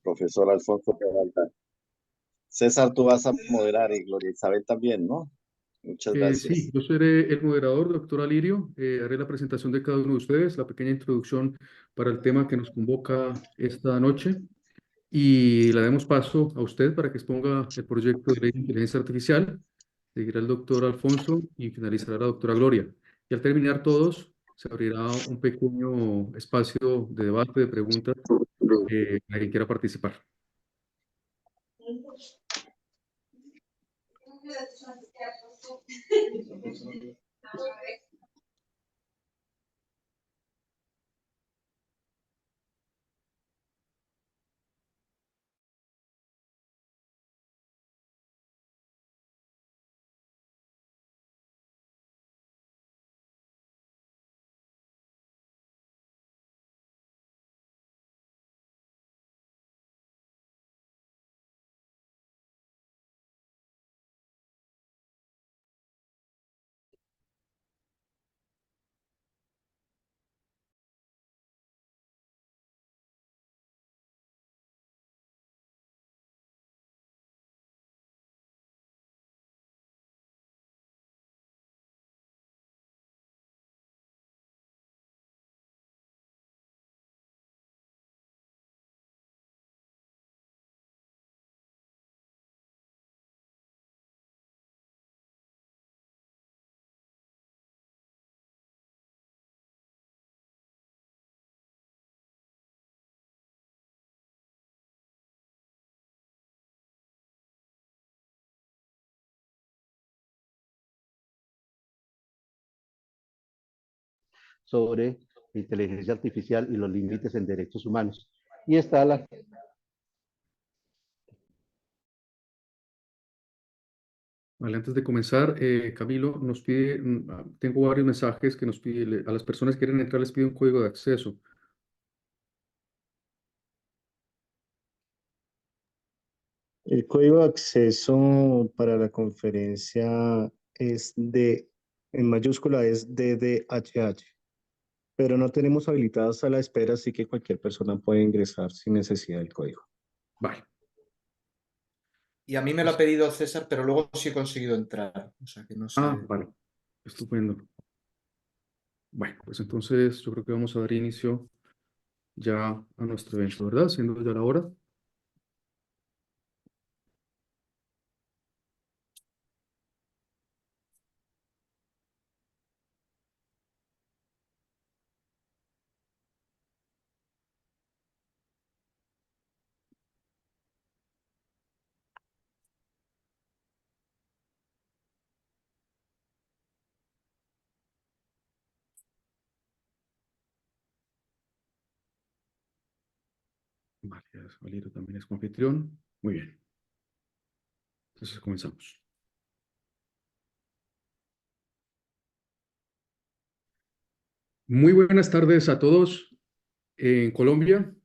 Profesor Alfonso Peralta. César, tú vas a moderar y Gloria Isabel también, ¿no? Muchas Sí, gracias. yo seré el moderador, doctor Alirio. Haré la presentación de cada uno de ustedes, la pequeña introducción para el tema que nos convoca esta noche y le damos paso a usted para que exponga el proyecto de ley de inteligencia artificial. Seguirá el doctor Alfonso y finalizará la doctora Gloria. Y al terminar todos, se abrirá un pequeño espacio de debate, de preguntas, para quien quiera participar. Sobre inteligencia artificial y los límites en derechos humanos. Y está la... Vale, antes de comenzar, Camilo nos pide, tengo varios mensajes que nos pide, a las personas que quieren entrar les pide un código de acceso. El código de acceso para la conferencia en mayúscula es DDHH, pero no tenemos habilitada sala de espera, así que cualquier persona puede ingresar sin necesidad del código. Vale. Y a mí me lo ha pedido César, pero luego sí he conseguido entrar. O sea que no sé. Vale. Estupendo. Bueno, pues entonces yo creo que vamos a dar inicio ya a nuestro evento, ¿verdad? Siendo ya la hora. Vale, ya Valerio también es anfitrión. Muy bien. Entonces comenzamos. Muy buenas tardes a todos en Colombia.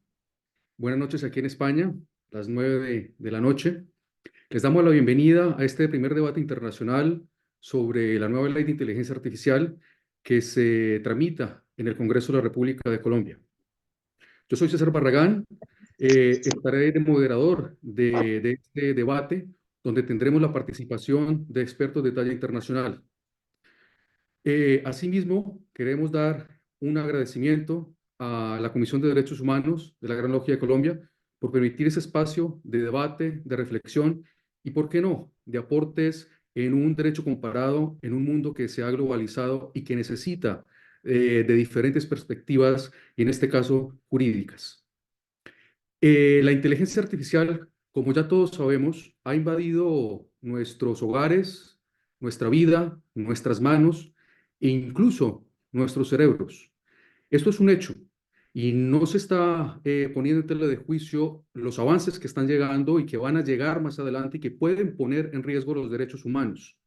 Buenas noches aquí en España, las 9 de la noche. Les damos la bienvenida a este primer debate internacional sobre la nueva ley de inteligencia artificial que se tramita en el Congreso de la República de Colombia. Yo soy César Barragán, estaré de moderador de este debate, donde tendremos la participación de expertos de talla internacional. Asimismo, queremos dar un agradecimiento a la Comisión de Derechos Humanos de la Gran Logia de Colombia por permitir ese espacio de debate, de reflexión y, ¿por qué no?, de aportes en un derecho comparado, en un mundo que se ha globalizado y que necesita de diferentes perspectivas, y en este caso, jurídicas. La inteligencia artificial, como ya todos sabemos, ha invadido nuestros hogares, nuestra vida, nuestras manos e incluso nuestros cerebros. Esto es un hecho y no se está poniendo en tela de juicio los avances que están llegando y que van a llegar más adelante y que pueden poner en riesgo los derechos humanos.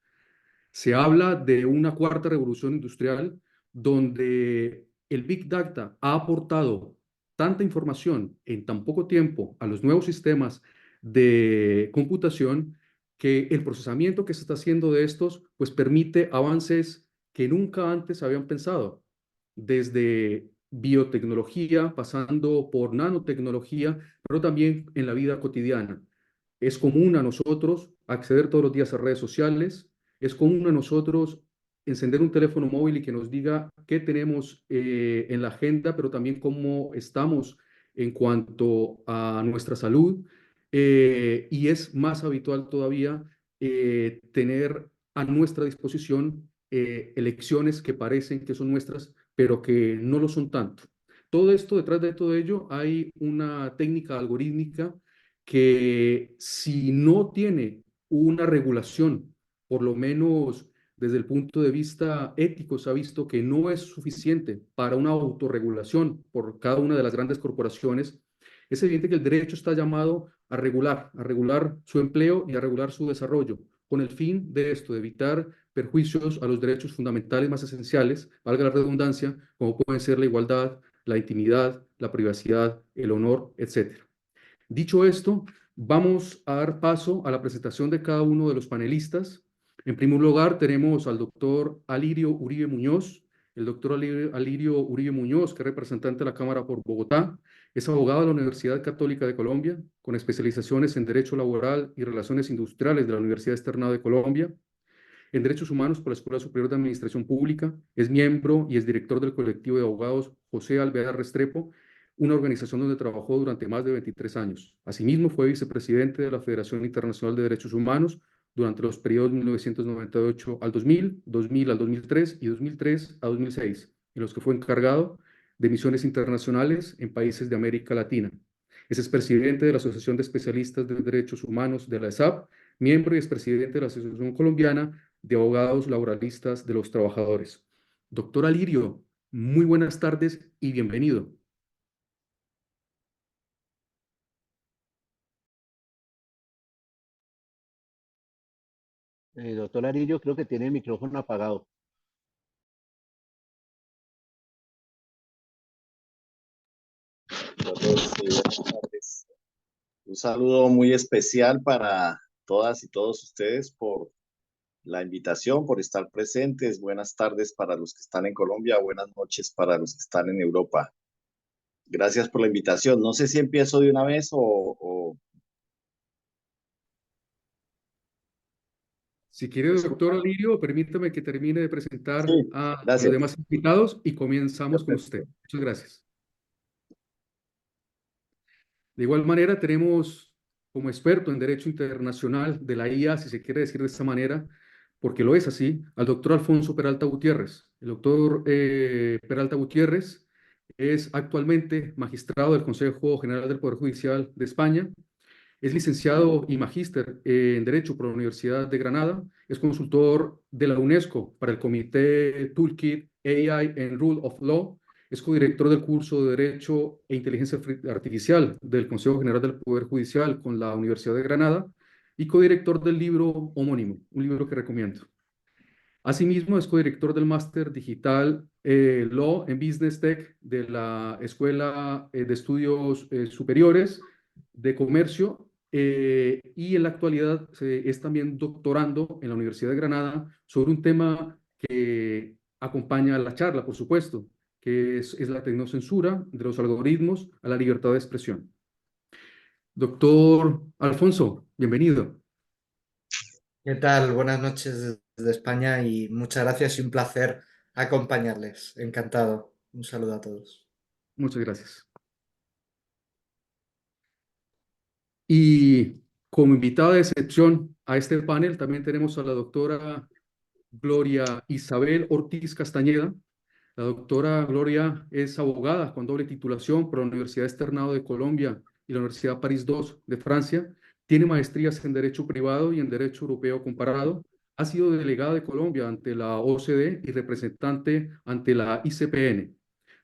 Se habla de una cuarta revolución industrial donde el Big Data ha aportado tanta información en tan poco tiempo a los nuevos sistemas de computación que el procesamiento que se está haciendo de estos pues permite avances que nunca antes habían pensado, desde biotecnología, pasando por nanotecnología, pero también en la vida cotidiana. Es común a nosotros acceder todos los días a redes sociales, es común a nosotros encender un teléfono móvil y que nos diga qué tenemos en la agenda, pero también cómo estamos en cuanto a nuestra salud. Y es más habitual todavía tener a nuestra disposición elecciones que parecen que son nuestras, pero que no lo son tanto. Todo esto, detrás de todo ello, hay una técnica algorítmica que si no tiene una regulación, por lo menos desde el punto de vista ético, se ha visto que no es suficiente para una autorregulación por cada una de las grandes corporaciones. Es evidente que el derecho está llamado a regular su empleo y a regular su desarrollo, con el fin de esto, de evitar perjuicios a los derechos fundamentales más esenciales, valga la redundancia, como pueden ser la igualdad, la intimidad, la privacidad, el honor, etc. Dicho esto, vamos a dar paso a la presentación de cada uno de los panelistas. En primer lugar, tenemos al doctor Alirio Uribe Muñoz. El doctor Alirio Uribe Muñoz, que es representante de la Cámara por Bogotá, es abogado de la Universidad Católica de Colombia, con especializaciones en Derecho Laboral y Relaciones Industriales de la Universidad Externado de Colombia, en Derechos Humanos por la Escuela Superior de Administración Pública, es miembro y es director del colectivo de abogados José Alvear Restrepo, una organización donde trabajó durante más de 23 años. Asimismo, fue vicepresidente de la Federación Internacional de Derechos Humanos durante los periodos 1998 al 2000, 2000 al 2003 y 2003 a 2006, en los que fue encargado de misiones internacionales en países de América Latina. Es expresidente de la Asociación de Especialistas de Derechos Humanos de la ESAP, miembro y expresidente de la Asociación Colombiana de Abogados Laboralistas de los Trabajadores. Doctor Alirio, muy buenas tardes y bienvenido. Doctor Arillo, creo que tiene el micrófono apagado. Entonces, buenas tardes. Un saludo muy especial para todas y todos ustedes por la invitación, por estar presentes. Buenas tardes para los que están en Colombia, buenas noches para los que están en Europa. Gracias por la invitación. No sé si empiezo de una vez o... Si quiere, ¿Me doctor escuchan? Alirio, permítame que termine de presentar Sí, a los gracias. demás invitados y comenzamos con usted. Perfecto. Muchas gracias. De igual manera, tenemos como experto en Derecho Internacional de la IA, si se quiere decir de esta manera, porque lo es así, al doctor Alfonso Peralta Gutiérrez. El doctor Peralta Gutiérrez es actualmente magistrado del Consejo General del Poder Judicial de España. Es licenciado y magíster en Derecho por la Universidad de Granada. Es consultor de la UNESCO para el Comité Toolkit AI and Rule of Law. Es codirector del curso de Derecho e Inteligencia Artificial del Consejo General del Poder Judicial con la Universidad de Granada y codirector del libro homónimo, un libro que recomiendo. Asimismo, es codirector del Máster Digital Law en Business Tech de la Escuela de Estudios Superiores de Comercio y en la actualidad es también doctorando en la Universidad de Granada sobre un tema que acompaña a la charla, por supuesto, que es la tecnocensura de los algoritmos a la libertad de expresión. Doctor Alfonso, bienvenido. ¿Qué tal? Buenas noches desde España y muchas gracias y un placer acompañarles. Encantado. Un saludo a todos. Muchas gracias. Y como invitada de excepción a este panel también tenemos a la doctora Gloria Isabel Ortiz Castañeda. La doctora Gloria es abogada con doble titulación por la Universidad Externado de Colombia y la Universidad París II de Francia. Tiene maestrías en Derecho Privado y en Derecho Europeo Comparado. Ha sido delegada de Colombia ante la OCDE y representante ante la ICPN.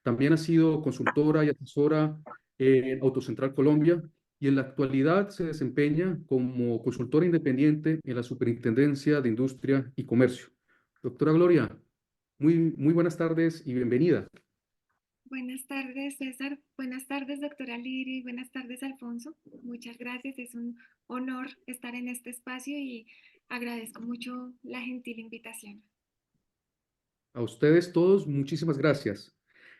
También ha sido consultora y asesora en Autocentral Colombia y en la actualidad se desempeña como consultora independiente en la Superintendencia de Industria y Comercio. Doctora Gloria, muy buenas tardes y bienvenida. Buenas tardes, César. Buenas tardes, doctora Liri. Buenas tardes, Alfonso. Muchas gracias. Es un honor estar en este espacio y agradezco mucho la gentil invitación. A ustedes todos, muchísimas gracias.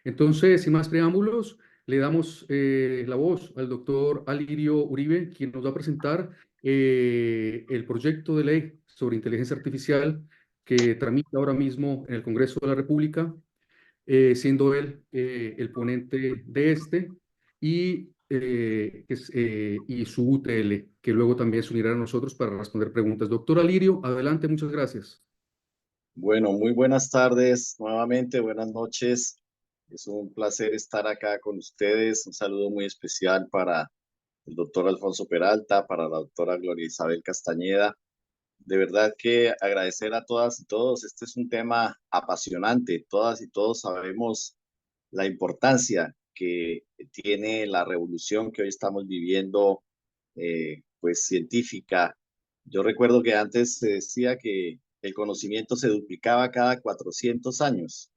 Entonces, sin más preámbulos, le damos la voz al doctor Alirio Uribe, quien nos va a presentar el proyecto de ley sobre inteligencia artificial que tramita ahora mismo en el Congreso de la República, siendo él el ponente de este y su UTL, que luego también se unirá a nosotros para responder preguntas. Doctor Alirio, adelante, muchas gracias. Bueno, muy buenas tardes nuevamente, buenas noches. Es un placer estar acá con ustedes. Un saludo muy especial para el doctor Alfonso Peralta, para la doctora Gloria Isabel Castañeda. De verdad que agradecer a todas y todos. Este es un tema apasionante. Todas y todos sabemos la importancia que tiene la revolución que hoy estamos viviendo, pues científica. Yo recuerdo que antes se decía que el conocimiento se duplicaba cada 400 años.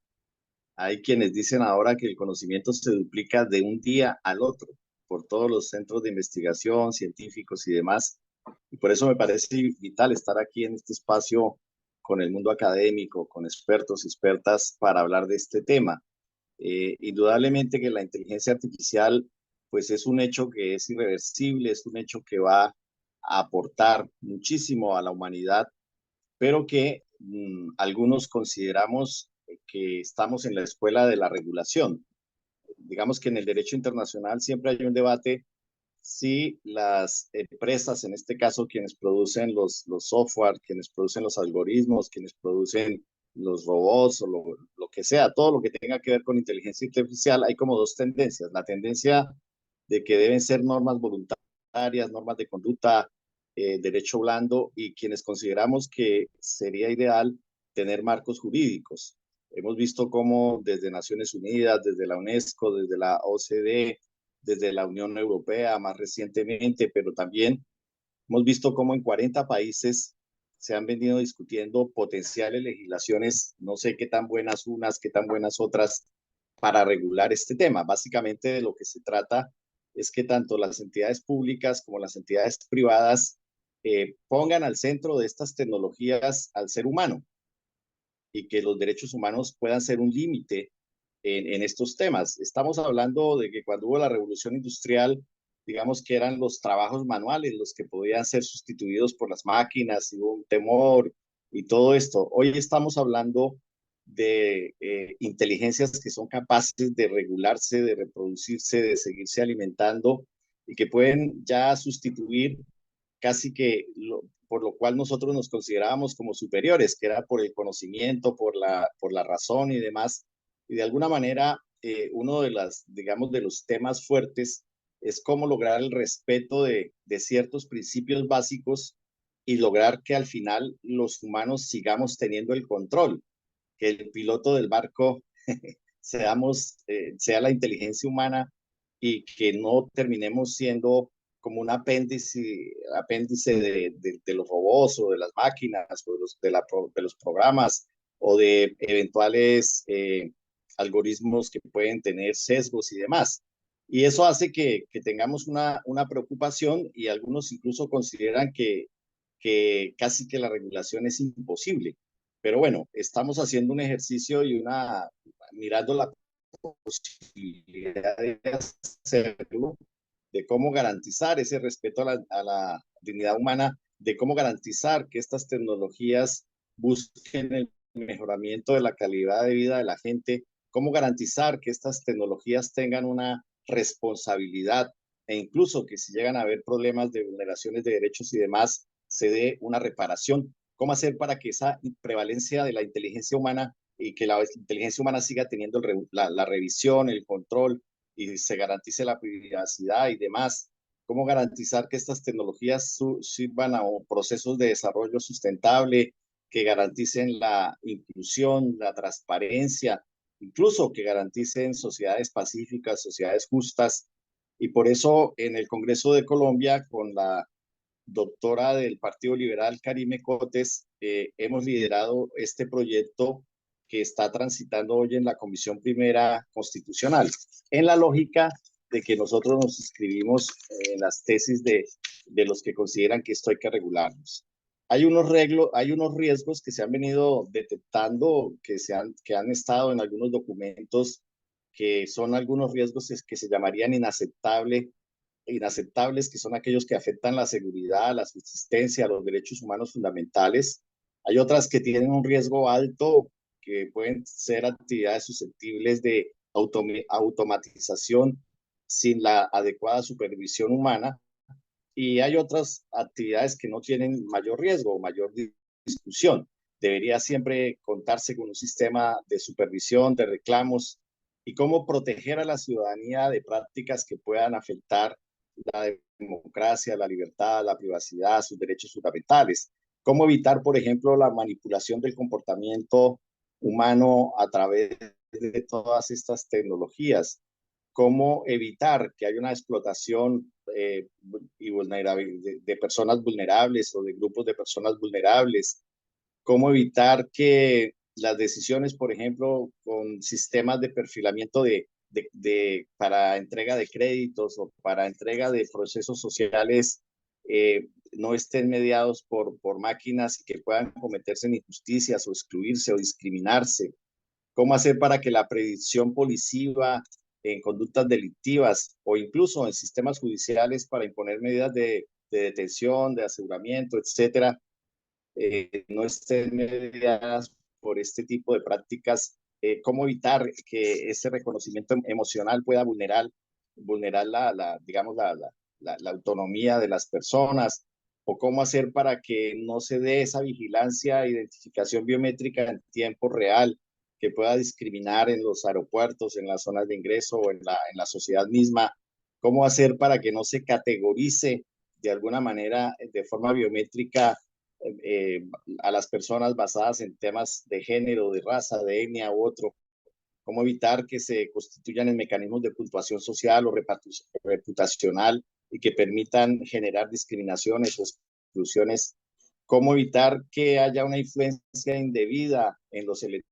Hay quienes dicen ahora que el conocimiento se duplica de un día al otro por todos los centros de investigación, científicos y demás. Y por eso me parece vital estar aquí en este espacio con el mundo académico, con expertos y expertas para hablar de este tema. Indudablemente que la inteligencia artificial pues es un hecho que es irreversible, es un hecho que va a aportar muchísimo a la humanidad, pero que algunos consideramos que estamos en la escuela de la regulación. Digamos que en el derecho internacional siempre hay un debate si las empresas, en este caso quienes producen los software, quienes producen los algoritmos, quienes producen los robots o lo que sea, todo lo que tenga que ver con inteligencia artificial, hay como dos tendencias. La tendencia de que deben ser normas voluntarias, normas de conducta, derecho blando, y quienes consideramos que sería ideal tener marcos jurídicos. Hemos visto cómo desde Naciones Unidas, desde la UNESCO, desde la OCDE, desde la Unión Europea más recientemente, pero también hemos visto cómo en 40 países se han venido discutiendo potenciales legislaciones, no sé qué tan buenas unas, qué tan buenas otras, para regular este tema. Básicamente de lo que se trata es que tanto las entidades públicas como las entidades privadas pongan al centro de estas tecnologías al ser humano y que los derechos humanos puedan ser un límite en estos temas. Estamos hablando de que cuando hubo la revolución industrial, digamos que eran los trabajos manuales los que podían ser sustituidos por las máquinas, y hubo un temor y todo esto. Hoy estamos hablando de inteligencias que son capaces de regularse, de reproducirse, de seguirse alimentando y que pueden ya sustituir casi que por lo cual nosotros nos considerábamos como superiores, que era por el conocimiento, por la razón y demás. Y de alguna manera, uno de las, digamos, de los temas fuertes es cómo lograr el respeto de ciertos principios básicos y lograr que al final los humanos sigamos teniendo el control, que el piloto del barco sea la inteligencia humana y que no terminemos siendo como un apéndice de los robots o de las máquinas o de los programas o de eventuales algoritmos que pueden tener sesgos y demás. Y eso hace que tengamos una preocupación, y algunos incluso consideran que casi que la regulación es imposible. Pero bueno, estamos haciendo un ejercicio y mirando la posibilidad de hacerlo, de cómo garantizar ese respeto a la dignidad humana, de cómo garantizar que estas tecnologías busquen el mejoramiento de la calidad de vida de la gente, cómo garantizar que estas tecnologías tengan una responsabilidad, e incluso que si llegan a haber problemas de vulneraciones de derechos y demás, se dé una reparación. ¿Cómo hacer para que esa prevalencia de la inteligencia humana y que la inteligencia humana siga teniendo la revisión, el control, y se garantice la privacidad y demás? ¿Cómo garantizar que estas tecnologías sirvan a procesos de desarrollo sustentable, que garanticen la inclusión, la transparencia, incluso que garanticen sociedades pacíficas, sociedades justas? Y por eso en el Congreso de Colombia, con la doctora del Partido Liberal, Karime Cotes, hemos liderado este proyecto que está transitando hoy en la Comisión Primera Constitucional, en la lógica de que nosotros nos inscribimos en las tesis de los que consideran que esto hay que regularnos. Hay unos riesgos que se han venido detectando, que han estado en algunos documentos que son algunos riesgos que se llamarían inaceptables, que son aquellos que afectan la seguridad, la subsistencia, los derechos humanos fundamentales. Hay otras que tienen un riesgo alto, que pueden ser actividades susceptibles de automatización sin la adecuada supervisión humana. Y hay otras actividades que no tienen mayor riesgo o mayor discusión. Debería siempre contarse con un sistema de supervisión, de reclamos y cómo proteger a la ciudadanía de prácticas que puedan afectar la democracia, la libertad, la privacidad, sus derechos fundamentales. Cómo evitar, por ejemplo, la manipulación del comportamiento humano a través de todas estas tecnologías. Cómo evitar que haya una explotación y de personas vulnerables o de grupos de personas vulnerables. Cómo evitar que las decisiones, por ejemplo, con sistemas de perfilamiento para entrega de créditos o para entrega de procesos sociales no estén mediados por máquinas y que puedan cometerse en injusticias o excluirse o discriminarse. Cómo hacer para que la predicción policiva en conductas delictivas o incluso en sistemas judiciales para imponer medidas de detención, de aseguramiento, etcétera, no estén mediadas por este tipo de prácticas. Cómo evitar que ese reconocimiento emocional pueda vulnerar digamos, la autonomía de las personas, o cómo hacer para que no se dé esa vigilancia e identificación biométrica en tiempo real que pueda discriminar en los aeropuertos, en las zonas de ingreso o en la sociedad misma. Cómo hacer para que no se categorice de alguna manera de forma biométrica eh, a las personas basadas en temas de género, de raza, de etnia u otro. Cómo evitar que se constituyan en mecanismos de puntuación social o reputacional y que permitan generar discriminaciones o exclusiones. Cómo evitar que haya una influencia indebida en los electores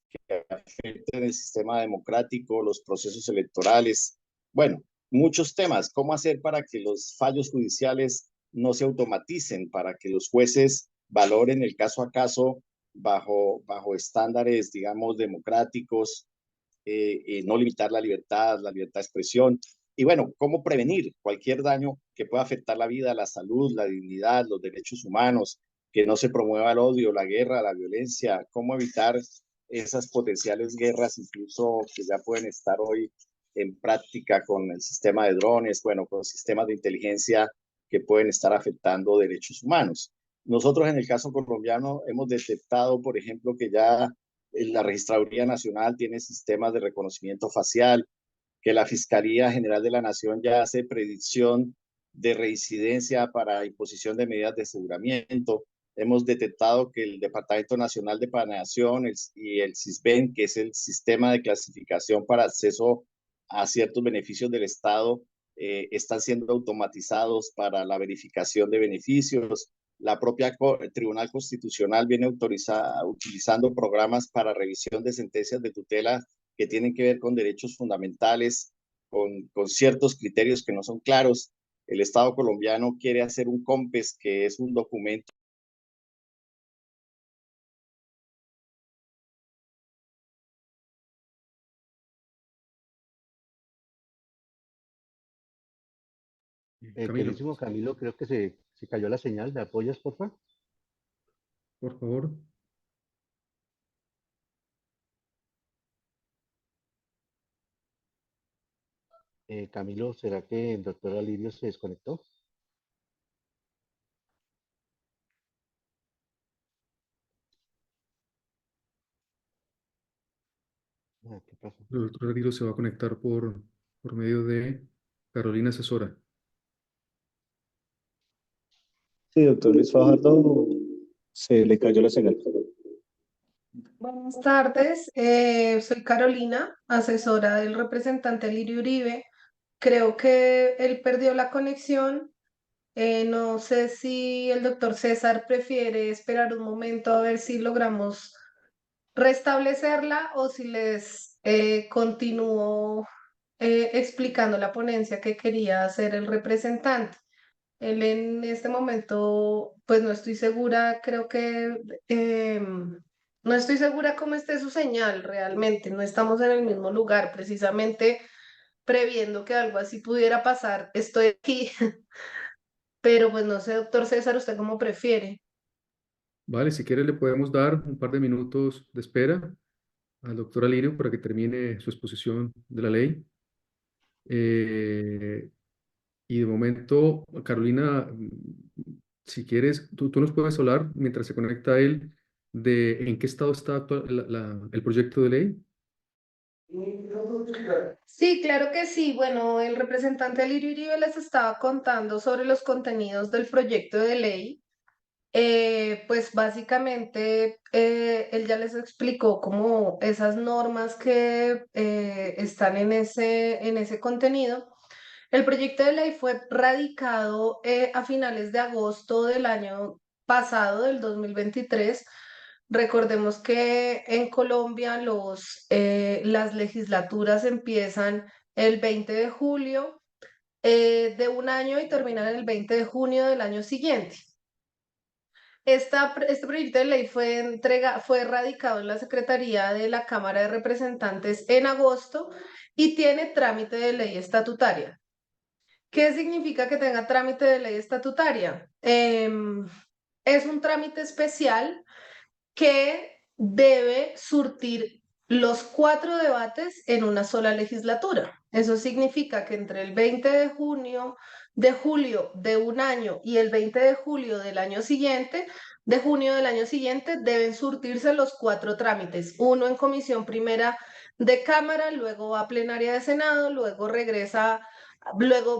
que afecten el sistema democrático, los procesos electorales. Bueno, muchos temas. ¿Cómo hacer para que los fallos judiciales no se automaticen, para que los jueces valoren el caso a caso bajo estándares, digamos, democráticos, no limitar la libertad de expresión? Y bueno, ¿cómo prevenir cualquier daño que pueda afectar la vida, la salud, la dignidad, los derechos humanos? Que no se promueva el odio, la guerra, la violencia. ¿Cómo evitar esas potenciales guerras, incluso que ya pueden estar hoy en práctica con el sistema de drones, bueno, con sistemas de inteligencia que pueden estar afectando derechos humanos? Nosotros en el caso colombiano hemos detectado, por ejemplo, que ya la Registraduría Nacional tiene sistemas de reconocimiento facial, que la Fiscalía General de la Nación ya hace predicción de reincidencia para imposición de medidas de aseguramiento. Hemos detectado que el Departamento Nacional de Planeación y el SISBEN, que es el sistema de clasificación para acceso a ciertos beneficios del Estado, están siendo automatizados para la verificación de beneficios. La propia Tribunal Constitucional viene utilizando programas para revisión de sentencias de tutela que tienen que ver con derechos fundamentales, con ciertos criterios que no son claros. El Estado colombiano quiere hacer un COMPES, que es un documento Camilo, Queridísimo Camilo, creo que se cayó la señal. ¿Me apoyas, por favor? por favor. Camilo, ¿será que el doctor Alirio se desconectó? Ah, ¿qué pasa? El doctor Rodrigo se va a conectar por medio de Carolina Asesora. Sí, doctor Luis Fajardo, se le cayó la señal. Buenas tardes, soy Carolina, asesora del representante Lirio Uribe. Creo que él perdió la conexión. No sé si el doctor César prefiere esperar un momento a ver si logramos restablecerla o si les continúo explicando la ponencia que quería hacer el representante. Él en este momento, pues no estoy segura, creo que No estoy segura cómo esté su señal realmente, no estamos en el mismo lugar, precisamente previendo que algo así pudiera pasar. Estoy aquí, pero pues no sé, doctor César, ¿usted cómo prefiere? Vale, si quiere le podemos dar un par de minutos de espera al doctor Alirio para que termine su exposición de la ley. Eh, y de momento, Carolina, si quieres, tú nos puedes hablar mientras se conecta él de en qué estado está el proyecto de ley. Sí, claro que sí. Bueno, el representante Alirio Uribe les estaba contando sobre los contenidos del proyecto de ley. Pues básicamente él ya les explicó como esas normas que están en ese contenido. El proyecto de ley fue radicado a finales de agosto del año pasado, del 2023. Recordemos que en Colombia las legislaturas empiezan el 20 de julio de un año y terminan el 20 de junio del año siguiente. Este proyecto de ley fue radicado en la Secretaría de la Cámara de Representantes en agosto y tiene trámite de ley estatutaria. ¿Qué significa que tenga trámite de ley estatutaria? Es un trámite especial que debe surtir los 4 debates en una sola legislatura. Eso significa que entre el 20 de julio de un año y el 20 de julio del año siguiente, de junio del año siguiente, deben surtirse los 4 trámites. Uno en comisión primera de Cámara, luego va a plenaria de Senado, luego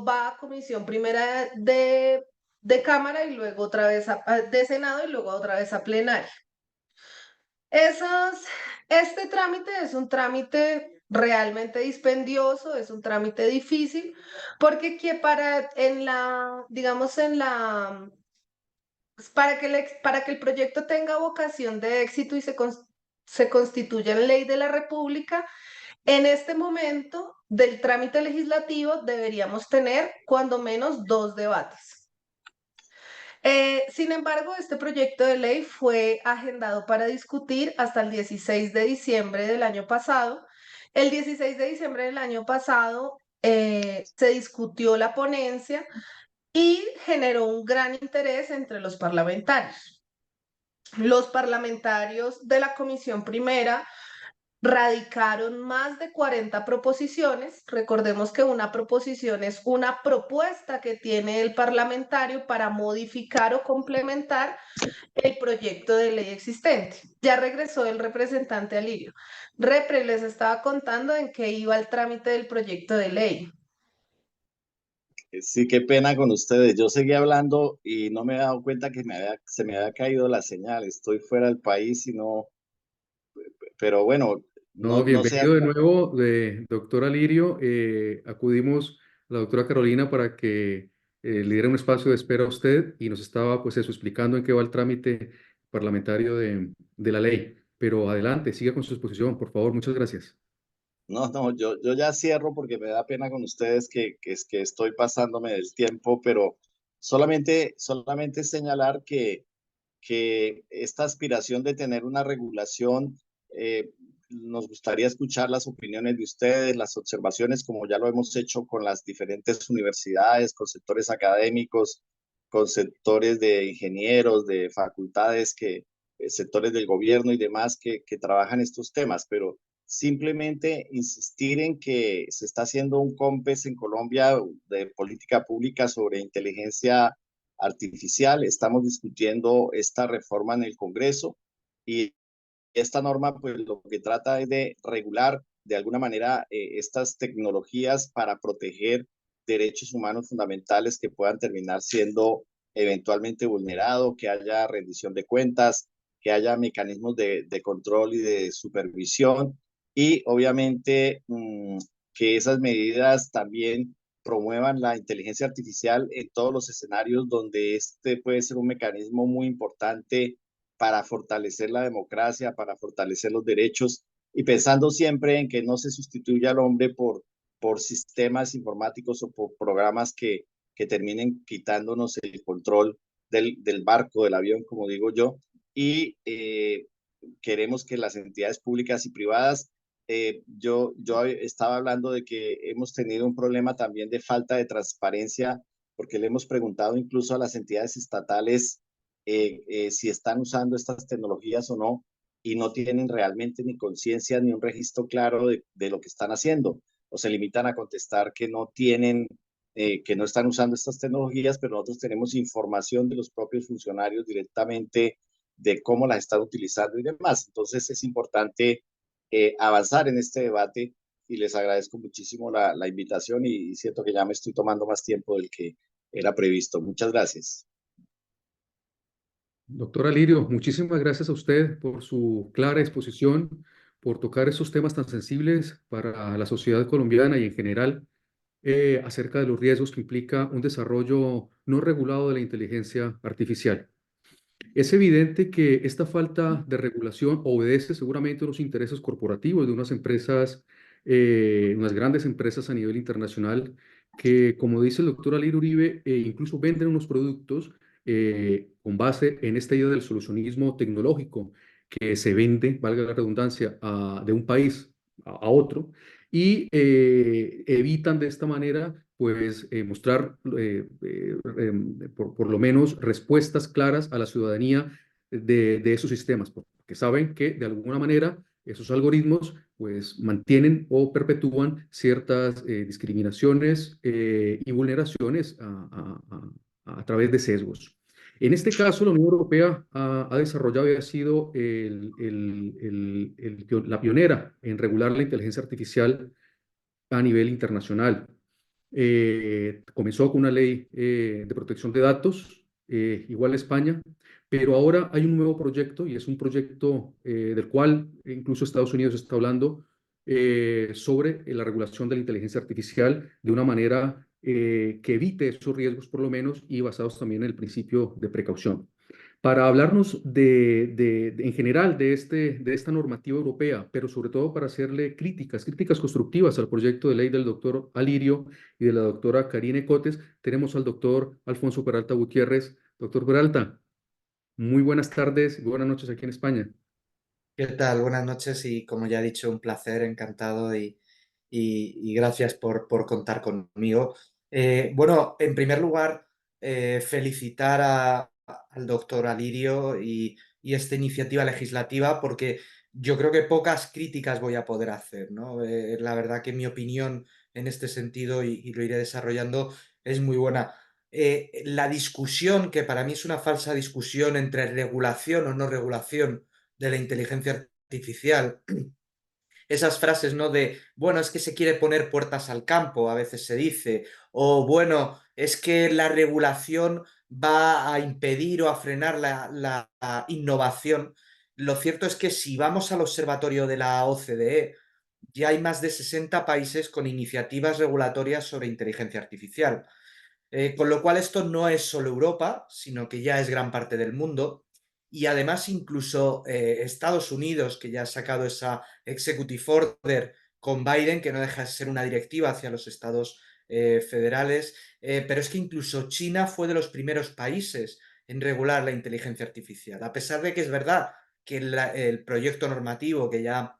va a comisión primera de Cámara y luego otra vez de Senado y luego otra vez a plenaria. Esos, este trámite es un trámite realmente dispendioso, es un trámite difícil, porque digamos, para que el proyecto tenga vocación de éxito y se constituya en ley de la República, en este momento del trámite legislativo deberíamos tener cuando menos 2 debates. Sin embargo, este proyecto de ley fue agendado para discutir hasta el 16 de diciembre del año pasado. El 16 de diciembre del año pasado se discutió la ponencia y generó un gran interés entre los parlamentarios. Los parlamentarios de la Comisión Primera radicaron más de 40 proposiciones. Recordemos que una proposición es una propuesta que tiene el parlamentario para modificar o complementar el proyecto de ley existente. Ya regresó el representante Alirio. Repre, les estaba contando en qué iba el trámite del proyecto de ley. Sí, qué pena con ustedes. Yo seguí hablando y no me he dado cuenta que se me había caído la señal. Estoy fuera del país y no, pero bueno, No, no sé. bienvenido de nuevo, doctor Alirio. Acudimos a la doctora Carolina para que le diera un espacio de espera a usted y nos estaba, pues eso, explicando en qué va el trámite parlamentario de la ley. Pero adelante, siga con su exposición, por favor. Muchas gracias. No, yo ya cierro porque me da pena con ustedes es que estoy pasándome del tiempo, pero solamente señalar que esta aspiración de tener una regulación, nos gustaría escuchar las opiniones de ustedes, las observaciones, como ya lo hemos hecho con las diferentes universidades, con sectores académicos, con sectores de ingenieros, de facultades, sectores del gobierno y demás que trabajan estos temas, pero simplemente insistir en que se está haciendo un COMPES en Colombia de política pública sobre inteligencia artificial. Estamos discutiendo esta reforma en el Congreso y esta norma pues lo que trata es de regular de alguna manera estas tecnologías para proteger derechos humanos fundamentales que puedan terminar siendo eventualmente vulnerados, que haya rendición de cuentas, que haya mecanismos de control y de supervisión y obviamente que esas medidas también promuevan la inteligencia artificial en todos los escenarios donde este puede ser un mecanismo muy importante para fortalecer la democracia, para fortalecer los derechos y pensando siempre en que no se sustituya al hombre por sistemas informáticos o por programas que terminen quitándonos el control del barco, del avión, como digo yo. Y queremos que las entidades públicas y privadas, yo estaba hablando de que hemos tenido un problema también de falta de transparencia, porque le hemos preguntado incluso a las entidades estatales si están usando estas tecnologías o no, y no tienen realmente ni conciencia ni un registro claro de lo que están haciendo, o se limitan a contestar que no tienen, que no están usando estas tecnologías, pero nosotros tenemos información de los propios funcionarios directamente de cómo las están utilizando y demás. Entonces es importante avanzar en este debate y les agradezco muchísimo la invitación y siento que ya me estoy tomando más tiempo del que era previsto. Muchas gracias. Doctora Lirio, muchísimas gracias a usted por su clara exposición, por tocar esos temas tan sensibles para la sociedad colombiana y en general acerca de los riesgos que implica un desarrollo no regulado de la inteligencia artificial. Es evidente que esta falta de regulación obedece seguramente a los intereses corporativos de unas empresas, unas grandes empresas a nivel internacional, que, como dice el doctor Alir Uribe, incluso venden unos productos con base en esta idea del solucionismo tecnológico que se vende, valga la redundancia, de un país a otro y evitan de esta manera pues mostrar por lo menos respuestas claras a la ciudadanía de esos sistemas, porque saben que de alguna manera esos algoritmos pues mantienen o perpetúan ciertas discriminaciones y vulneraciones a través de sesgos. En este caso, la Unión Europea ha desarrollado y ha sido la pionera en regular la inteligencia artificial a nivel internacional. Comenzó con una ley de protección de datos, igual a España, pero ahora hay un nuevo proyecto y es un proyecto del cual incluso Estados Unidos está hablando sobre la regulación de la inteligencia artificial de una manera que evite esos riesgos por lo menos y basados también en el principio de precaución. Para hablarnos en general de esta normativa europea, pero sobre todo para hacerle críticas constructivas al proyecto de ley del doctor Alirio y de la doctora Karine Cotes, tenemos al doctor Alfonso Peralta Gutiérrez. Doctor Peralta, muy buenas tardes y buenas noches aquí en España. ¿Qué tal? Buenas noches y como ya he dicho, un placer, encantado y gracias por contar conmigo. Bueno, en primer lugar, felicitar al doctor Alirio y esta iniciativa legislativa porque yo creo que pocas críticas voy a poder hacer, ¿no? La verdad que mi opinión en este sentido, y lo iré desarrollando, es muy buena. La discusión, que para mí es una falsa discusión entre regulación o no regulación, de la inteligencia artificial, esas frases, ¿no? De, bueno, es que se quiere poner puertas al campo, a veces se dice, o bueno, es que la regulación va a impedir o a frenar la innovación. Lo cierto es que si vamos al observatorio de la OCDE, ya hay más de 60 países con iniciativas regulatorias sobre inteligencia artificial. Con lo cual esto no es solo Europa, sino que ya es gran parte del mundo. Y además incluso Estados Unidos, que ya ha sacado esa Executive Order con Biden, que no deja de ser una directiva hacia los estados federales, pero es que incluso China fue de los primeros países en regular la inteligencia artificial, a pesar de que es verdad que el proyecto normativo que ya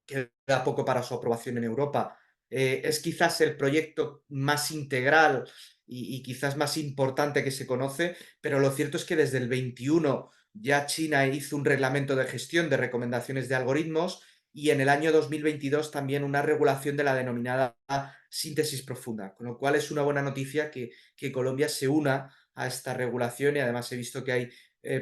queda poco para su aprobación en Europa, es quizás el proyecto más integral y quizás más importante que se conoce, pero lo cierto es que desde el 21 ya China hizo un reglamento de gestión de recomendaciones de algoritmos y en el año 2022 también una regulación de la denominada síntesis profunda, con lo cual es una buena noticia que Colombia se una a esta regulación y además he visto que hay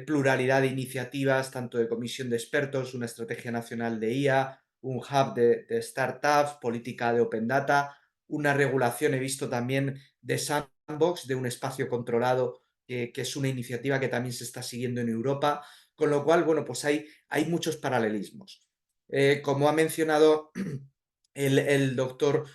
pluralidad de iniciativas, tanto de comisión de expertos, una estrategia nacional de IA, un hub de startups, política de open data, una regulación, he visto también de sandbox, de un espacio controlado, que es una iniciativa que también se está siguiendo en Europa, con lo cual, bueno, pues hay muchos paralelismos. Como ha mencionado el doctor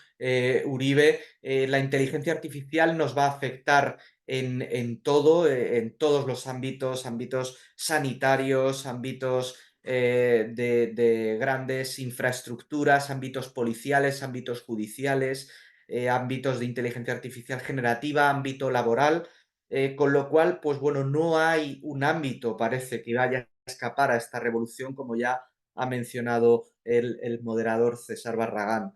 Uribe, la inteligencia artificial nos va a afectar en todo, en todos los ámbitos, ámbitos sanitarios, ámbitos de grandes infraestructuras, ámbitos policiales, ámbitos judiciales, ámbitos de inteligencia artificial generativa, ámbito laboral, con lo cual, pues bueno, no hay un ámbito, parece, que vaya escapar a esta revolución, como ya ha mencionado el moderador César Barragán.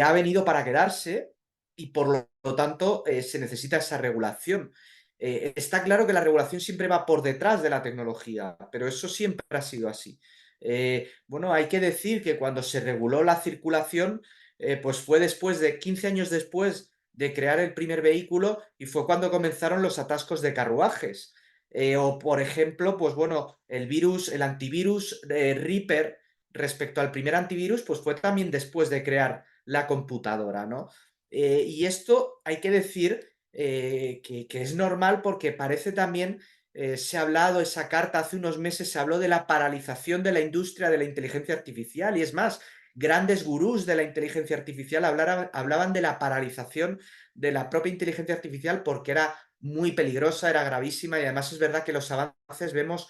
Ha venido para quedarse y por lo tanto se necesita esa regulación. Está claro que la regulación siempre va por detrás de la tecnología, pero eso siempre ha sido así. Bueno, hay que decir que cuando se reguló la circulación, pues fue después de 15 años después de crear el primer vehículo y fue cuando comenzaron los atascos de carruajes. O, por ejemplo, pues bueno, el antivirus Reaper respecto al primer antivirus, pues fue también después de crear la computadora, ¿no? Y esto hay que decir que es normal porque parece también, se ha hablado, esa carta hace unos meses se habló de la paralización de la industria de la inteligencia artificial y es más, grandes gurús de la inteligencia artificial hablaban de la paralización de la propia inteligencia artificial porque era muy peligrosa, era gravísima y además es verdad que los avances vemos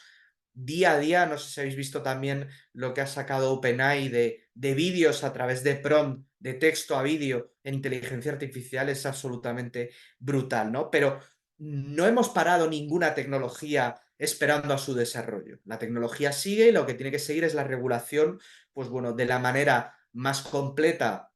día a día. No sé si habéis visto también lo que ha sacado OpenAI de vídeos a través de prompt, de texto a vídeo en inteligencia artificial, es absolutamente brutal, ¿no? Pero no hemos parado ninguna tecnología esperando a su desarrollo. La tecnología sigue y lo que tiene que seguir es la regulación, pues bueno, de la manera más completa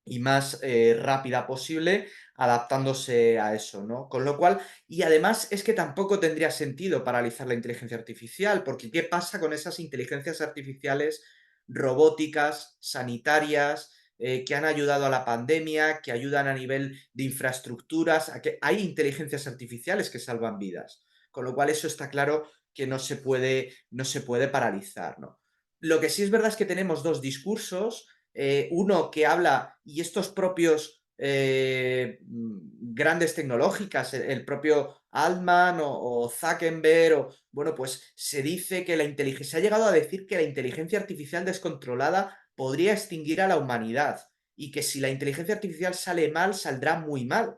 y más rápida posible, adaptándose a eso, ¿no? Con lo cual, y además es que tampoco tendría sentido paralizar la inteligencia artificial, porque ¿qué pasa con esas inteligencias artificiales robóticas, sanitarias, que han ayudado a la pandemia, que ayudan a nivel de infraestructuras, a que hay inteligencias artificiales que salvan vidas? Con lo cual eso está claro que no se puede paralizar, ¿no? Lo que sí es verdad es que tenemos dos discursos, uno que habla, y estos propios grandes tecnológicas, el propio Altman o Zuckerberg, bueno, pues se dice que se ha llegado a decir que la inteligencia artificial descontrolada podría extinguir a la humanidad y que si la inteligencia artificial sale mal, saldrá muy mal.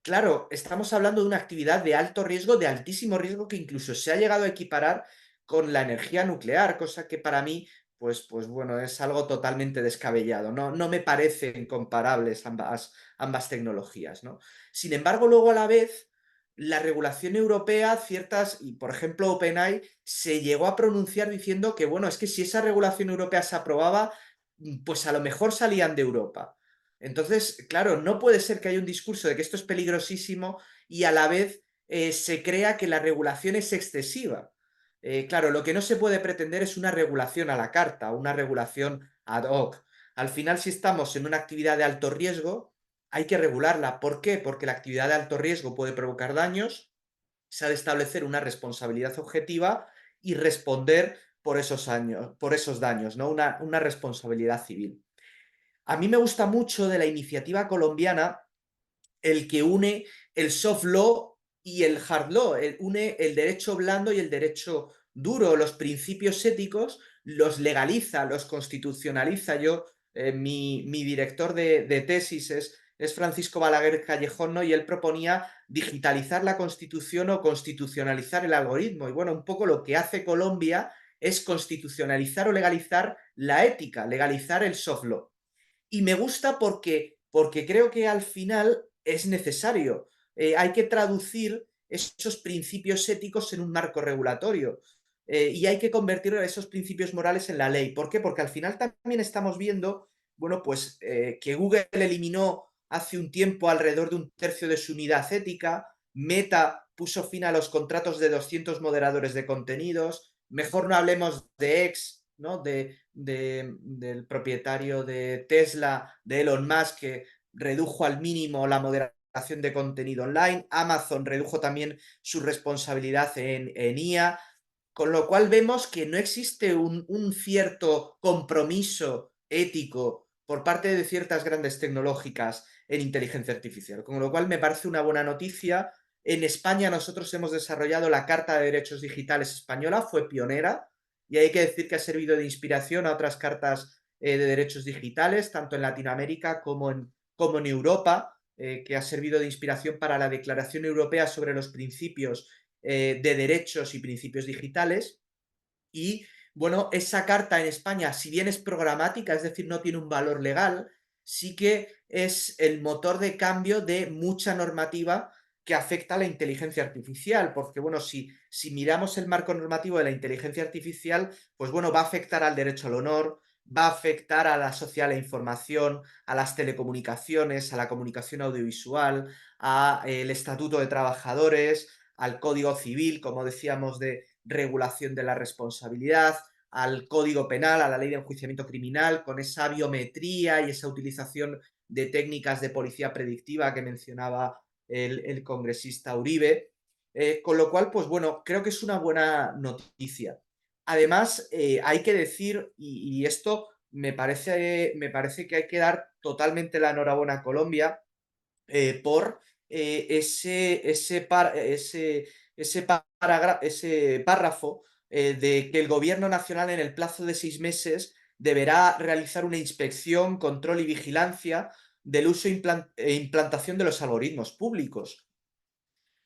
Claro, estamos hablando de una actividad de alto riesgo, de altísimo riesgo, que incluso se ha llegado a equiparar con la energía nuclear, cosa que para mí, pues bueno, es algo totalmente descabellado. No me parecen comparables ambas tecnologías, ¿no? Sin embargo, luego a la vez, la regulación europea, y por ejemplo, OpenAI, se llegó a pronunciar diciendo que, bueno, es que si esa regulación europea se aprobaba, pues a lo mejor salían de Europa. Entonces, claro, no puede ser que haya un discurso de que esto es peligrosísimo y a la vez se crea que la regulación es excesiva. Claro, lo que no se puede pretender es una regulación a la carta, una regulación ad hoc. Al final, si estamos en una actividad de alto riesgo, hay que regularla. ¿Por qué? Porque la actividad de alto riesgo puede provocar daños, se ha de establecer una responsabilidad objetiva y responder por esos daños, ¿no? Una responsabilidad civil. A mí me gusta mucho de la iniciativa colombiana el que une el soft law y el hard law, une el derecho blando y el derecho duro, los principios éticos, los legaliza, los constitucionaliza. Mi director de tesis es Francisco Balaguer Callejón, ¿no? Y él proponía digitalizar la Constitución o constitucionalizar el algoritmo. Y bueno, un poco lo que hace Colombia es constitucionalizar o legalizar la ética, legalizar el soft law. Y me gusta porque creo que al final es necesario. Hay que traducir esos principios éticos en un marco regulatorio. Y hay que convertir esos principios morales en la ley. ¿Por qué? Porque al final también estamos viendo, bueno, pues que Google eliminó hace un tiempo alrededor de un tercio de su unidad ética, Meta puso fin a los contratos de 200 moderadores de contenidos, mejor no hablemos de X, ¿no? Del propietario de Tesla, de Elon Musk, que redujo al mínimo la moderación de contenido online. Amazon redujo también su responsabilidad en IA, con lo cual vemos que no existe un cierto compromiso ético por parte de ciertas grandes tecnológicas en inteligencia artificial, con lo cual me parece una buena noticia. En España nosotros hemos desarrollado la Carta de Derechos Digitales española, fue pionera, y hay que decir que ha servido de inspiración a otras cartas de derechos digitales, tanto en Latinoamérica como en Europa, que ha servido de inspiración para la Declaración Europea sobre los Principios de Derechos y Principios Digitales. Y bueno, esa carta en España, si bien es programática, es decir, no tiene un valor legal, sí que es el motor de cambio de mucha normativa que afecta a la inteligencia artificial, porque bueno, si miramos el marco normativo de la inteligencia artificial, pues bueno, va a afectar al derecho al honor, va a afectar a la sociedad de la información, a las telecomunicaciones, a la comunicación audiovisual, al estatuto de trabajadores, al código civil, como decíamos, de regulación de la responsabilidad, al código penal, a la ley de enjuiciamiento criminal, con esa biometría y esa utilización de técnicas de policía predictiva que mencionaba el congresista Uribe. Con lo cual, pues bueno, creo que es una buena noticia. Además, hay que decir, y esto me parece que hay que dar totalmente la enhorabuena a Colombia por ese párrafo de que el Gobierno Nacional en el plazo de 6 meses deberá realizar una inspección, control y vigilancia del uso e implantación de los algoritmos públicos.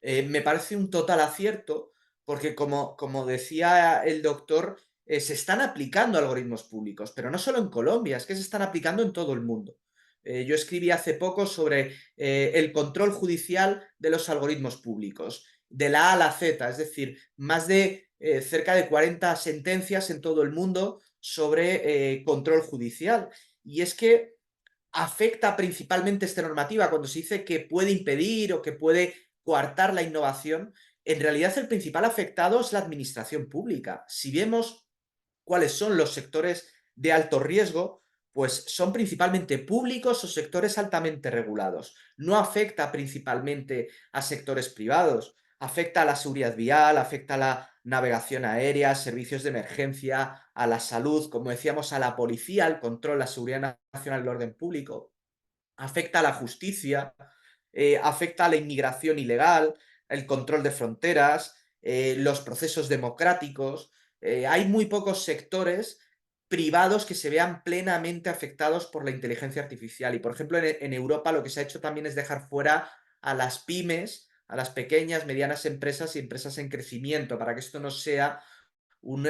Me parece un total acierto porque, como decía el doctor, se están aplicando algoritmos públicos, pero no solo en Colombia, es que se están aplicando en todo el mundo. Yo escribí hace poco sobre el control judicial de los algoritmos públicos, de la A a la Z, es decir, más de cerca de 40 sentencias en todo el mundo sobre control judicial. Y es que afecta principalmente esta normativa cuando se dice que puede impedir o que puede coartar la innovación. En realidad el principal afectado es la administración pública. Si vemos cuáles son los sectores de alto riesgo, pues son principalmente públicos o sectores altamente regulados. No afecta principalmente a sectores privados. Afecta a la seguridad vial, afecta a la navegación aérea, servicios de emergencia, a la salud, como decíamos, a la policía, al control, la seguridad nacional y el orden público. Afecta a la justicia, afecta a la inmigración ilegal, el control de fronteras, los procesos democráticos. Hay muy pocos sectores privados que se vean plenamente afectados por la inteligencia artificial. Y, por ejemplo, en Europa lo que se ha hecho también es dejar fuera a las pymes, a las pequeñas, medianas empresas y empresas en crecimiento, para que esto no sea un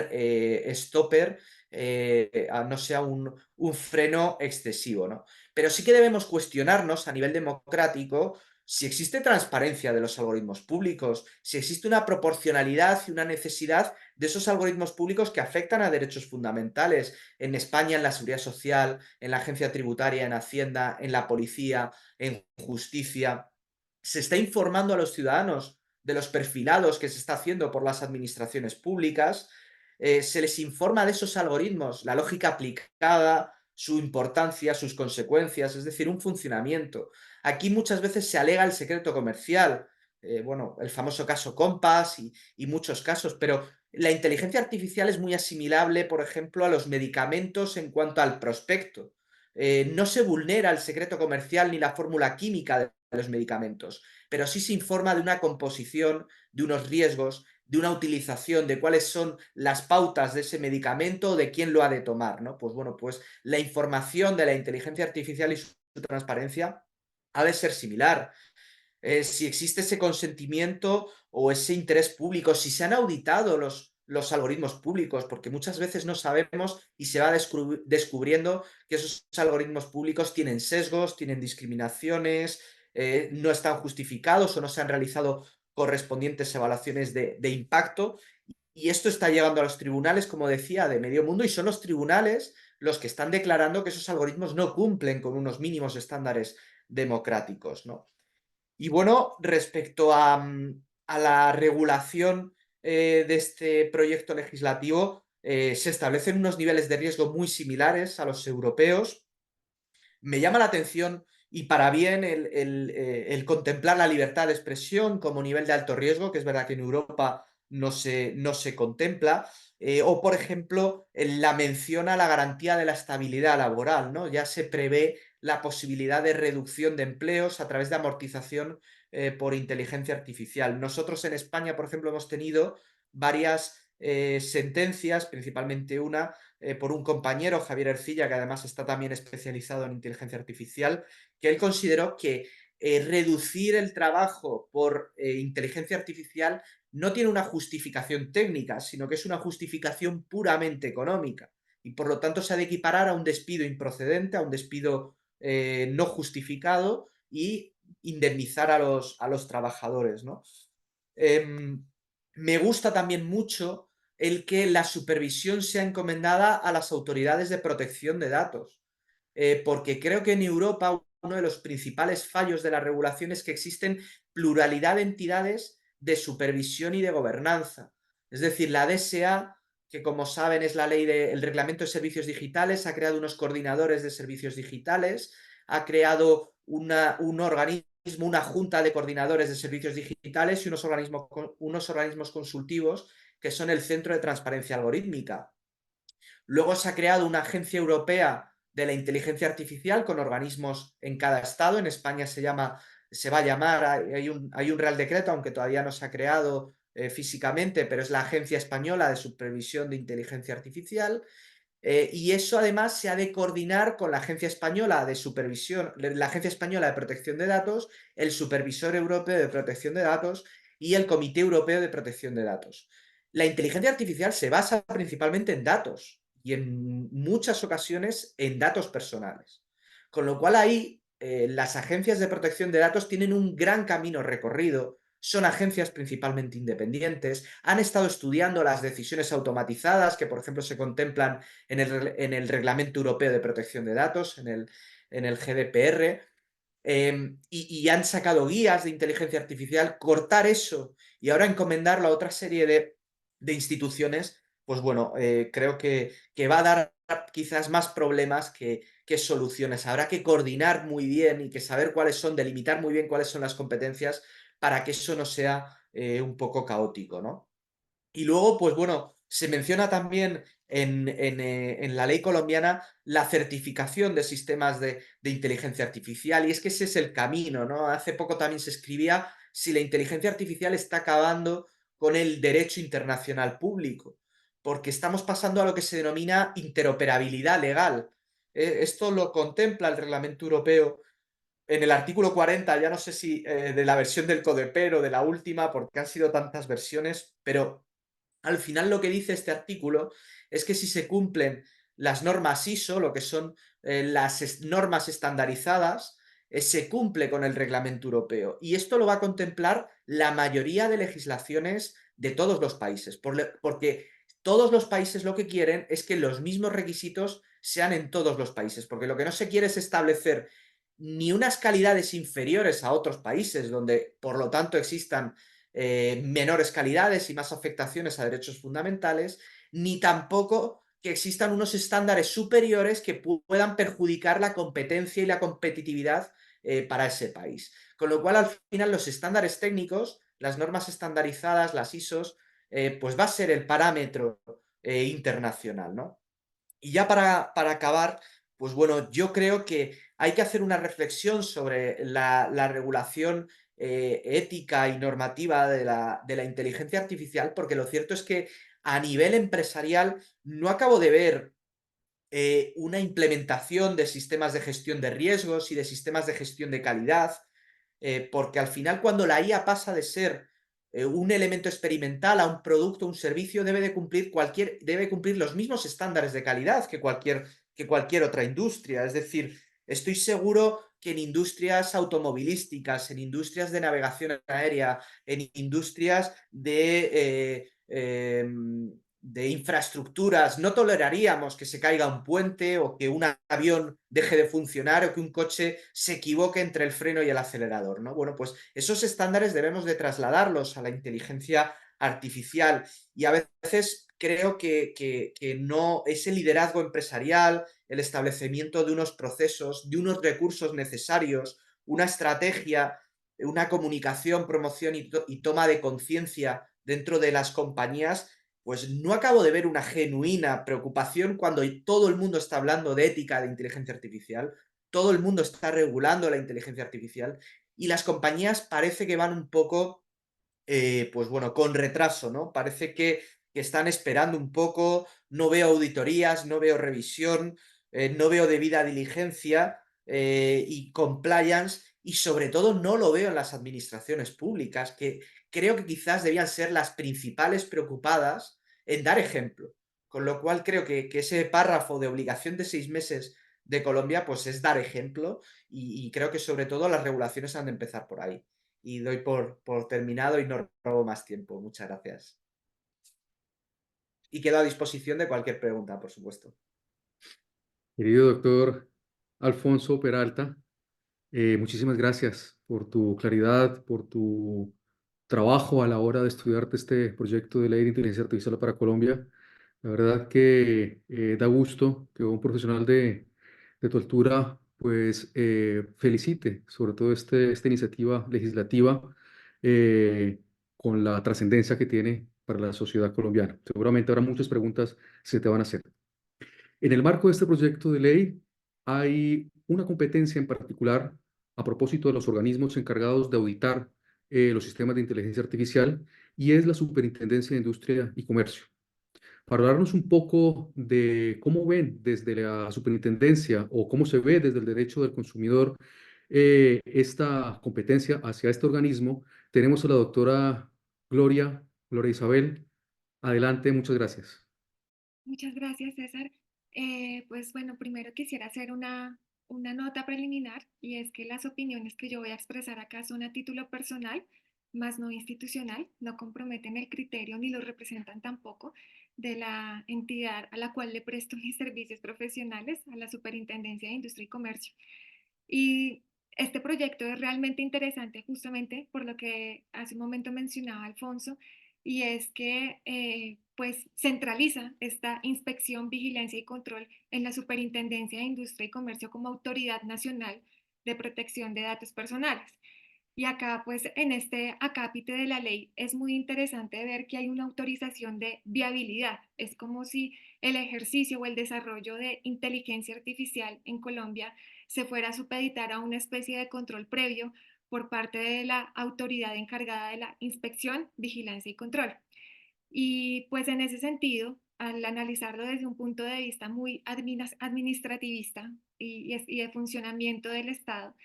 stopper, no sea un freno excesivo, ¿no? Pero sí que debemos cuestionarnos a nivel democrático si existe transparencia de los algoritmos públicos, si existe una proporcionalidad y una necesidad de esos algoritmos públicos que afectan a derechos fundamentales. En España, en la seguridad social, en la agencia tributaria, en Hacienda, en la policía, en justicia. Se está informando a los ciudadanos de los perfilados que se está haciendo por las administraciones públicas. Se les informa de esos algoritmos, la lógica aplicada, su importancia, sus consecuencias, es decir, un funcionamiento. Aquí muchas veces se alega el secreto comercial, bueno, el famoso caso Compass y muchos casos, pero la inteligencia artificial es muy asimilable, por ejemplo, a los medicamentos en cuanto al prospecto. No se vulnera el secreto comercial ni la fórmula química de los medicamentos, pero sí se informa de una composición, de unos riesgos, de una utilización, de cuáles son las pautas de ese medicamento o de quién lo ha de tomar, ¿no? Pues bueno, pues la información de la inteligencia artificial y su transparencia ha de ser similar. Si existe ese consentimiento o ese interés público, si se han auditado los algoritmos públicos, porque muchas veces no sabemos y se va descubriendo que esos algoritmos públicos tienen sesgos, tienen discriminaciones, no están justificados o no se han realizado correspondientes evaluaciones de impacto. Y esto está llegando a los tribunales, como decía, de medio mundo, y son los tribunales los que están declarando que esos algoritmos no cumplen con unos mínimos estándares democráticos, ¿no? Y bueno, respecto a la regulación de este proyecto legislativo, se establecen unos niveles de riesgo muy similares a los europeos. Me llama la atención y para bien el contemplar la libertad de expresión como nivel de alto riesgo, que es verdad que en Europa no se contempla, o por ejemplo la mención a la garantía de la estabilidad laboral, ¿no? Ya se prevé la posibilidad de reducción de empleos a través de amortización por inteligencia artificial. Nosotros en España, por ejemplo, hemos tenido varias sentencias, principalmente una por un compañero, Javier Ercilla, que además está también especializado en inteligencia artificial, que él consideró que reducir el trabajo por inteligencia artificial no tiene una justificación técnica, sino que es una justificación puramente económica. Y por lo tanto se ha de equiparar a un despido improcedente, a un despido no justificado y indemnizar a los trabajadores, ¿no? Me gusta también mucho el que la supervisión sea encomendada a las autoridades de protección de datos, porque creo que en Europa uno de los principales fallos de la regulación es que existen pluralidad de entidades de supervisión y de gobernanza. Es decir, la DSA, que como saben es la ley del Reglamento de Servicios Digitales, ha creado unos coordinadores de servicios digitales, ha creado un organismo, una junta de coordinadores de servicios digitales y unos organismos consultivos que son el Centro de Transparencia Algorítmica. Luego se ha creado una agencia europea de la inteligencia artificial con organismos en cada estado. En España se va a llamar, hay un Real Decreto, aunque todavía no se ha creado físicamente, pero es la Agencia Española de Supervisión de Inteligencia Artificial. Y eso además se ha de coordinar con la Agencia Española de Supervisión, la Agencia Española de Protección de Datos, el Supervisor Europeo de Protección de Datos y el Comité Europeo de Protección de Datos. La inteligencia artificial se basa principalmente en datos y en muchas ocasiones en datos personales. Con lo cual ahí las agencias de protección de datos tienen un gran camino recorrido. Son agencias principalmente independientes, han estado estudiando las decisiones automatizadas que, por ejemplo, se contemplan en el Reglamento Europeo de Protección de Datos, en el GDPR, y han sacado guías de inteligencia artificial. Cortar eso y ahora encomendarlo a otra serie de instituciones, pues bueno, creo que va a dar quizás más problemas que soluciones. Habrá que coordinar muy bien y que saber delimitar muy bien cuáles son las competencias para que eso no sea un poco caótico, ¿no? Y luego, pues bueno, se menciona también en la ley colombiana la certificación de sistemas de inteligencia artificial, y es que ese es el camino, ¿no? Hace poco también se escribía si la inteligencia artificial está acabando con el derecho internacional público, porque estamos pasando a lo que se denomina interoperabilidad legal. Esto lo contempla el Reglamento Europeo en el artículo 40, ya no sé si de la versión del Codeper o de la última, porque han sido tantas versiones, pero al final lo que dice este artículo es que si se cumplen las normas ISO, lo que son las normas estandarizadas, se cumple con el reglamento europeo. Y esto lo va a contemplar la mayoría de legislaciones de todos los países, porque todos los países lo que quieren es que los mismos requisitos sean en todos los países, porque lo que no se quiere es establecer ni unas calidades inferiores a otros países, donde por lo tanto existan menores calidades y más afectaciones a derechos fundamentales, ni tampoco que existan unos estándares superiores que puedan perjudicar la competencia y la competitividad para ese país. Con lo cual, al final, los estándares técnicos, las normas estandarizadas, las ISOs, pues va a ser el parámetro internacional, ¿no? Y ya para acabar, pues bueno, yo creo que hay que hacer una reflexión sobre la regulación ética y normativa de la inteligencia artificial, porque lo cierto es que a nivel empresarial no acabo de ver una implementación de sistemas de gestión de riesgos y de sistemas de gestión de calidad, porque al final cuando la IA pasa de ser un elemento experimental a un producto, un servicio, debe cumplir los mismos estándares de calidad que cualquier otra industria. Es decir, estoy seguro que en industrias automovilísticas, en industrias de navegación aérea, en industrias de infraestructuras, no toleraríamos que se caiga un puente o que un avión deje de funcionar o que un coche se equivoque entre el freno y el acelerador, ¿no? Bueno, pues esos estándares debemos de trasladarlos a la inteligencia artificial, y a veces creo que no, ese liderazgo empresarial, el establecimiento de unos procesos, de unos recursos necesarios, una estrategia, una comunicación, promoción y toma de conciencia dentro de las compañías, pues no acabo de ver una genuina preocupación cuando todo el mundo está hablando de ética de inteligencia artificial, todo el mundo está regulando la inteligencia artificial, y las compañías parece que van un poco, pues bueno, con retraso, ¿no? Parece que están esperando un poco, no veo auditorías, no veo revisión, no veo debida diligencia y compliance, y sobre todo no lo veo en las administraciones públicas, que creo que quizás debían ser las principales preocupadas en dar ejemplo. Con lo cual creo que ese párrafo de obligación de 6 meses de Colombia, pues es dar ejemplo y creo que sobre todo las regulaciones han de empezar por ahí. Y doy por terminado y no robo más tiempo. Muchas gracias. Y quedo a disposición de cualquier pregunta, por supuesto. Querido doctor Alfonso Peralta, muchísimas gracias por tu claridad, por tu trabajo a la hora de estudiarte este proyecto de ley de inteligencia artificial para Colombia. La verdad que da gusto que un profesional de tu altura pues felicite sobre todo esta iniciativa legislativa eh, con la trascendencia que tiene para la sociedad colombiana. Seguramente habrá muchas preguntas que se te van a hacer. En el marco de este proyecto de ley hay una competencia en particular a propósito de los organismos encargados de auditar los sistemas de inteligencia artificial y es la Superintendencia de Industria y Comercio. Para hablarnos un poco de cómo ven desde la superintendencia o cómo se ve desde el derecho del consumidor esta competencia hacia este organismo, tenemos a la doctora Gloria Isabel. Adelante, muchas gracias. Muchas gracias, César. Pues bueno, primero quisiera hacer una nota preliminar y es que las opiniones que yo voy a expresar acá son a título personal, más no institucional, no comprometen el criterio ni lo representan tampoco de la entidad a la cual le presto mis servicios profesionales, a la Superintendencia de Industria y Comercio. Y este proyecto es realmente interesante justamente por lo que hace un momento mencionaba Alfonso, y es que pues centraliza esta inspección, vigilancia y control en la Superintendencia de Industria y Comercio como Autoridad Nacional de Protección de Datos Personales. Y acá, pues en este acápite de la ley es muy interesante ver que hay una autorización de viabilidad. Es como si el ejercicio o el desarrollo de inteligencia artificial en Colombia se fuera a supeditar a una especie de control previo por parte de la autoridad encargada de la inspección, vigilancia y control. Y pues en ese sentido, al analizarlo desde un punto de vista muy administrativista y de funcionamiento del Estado,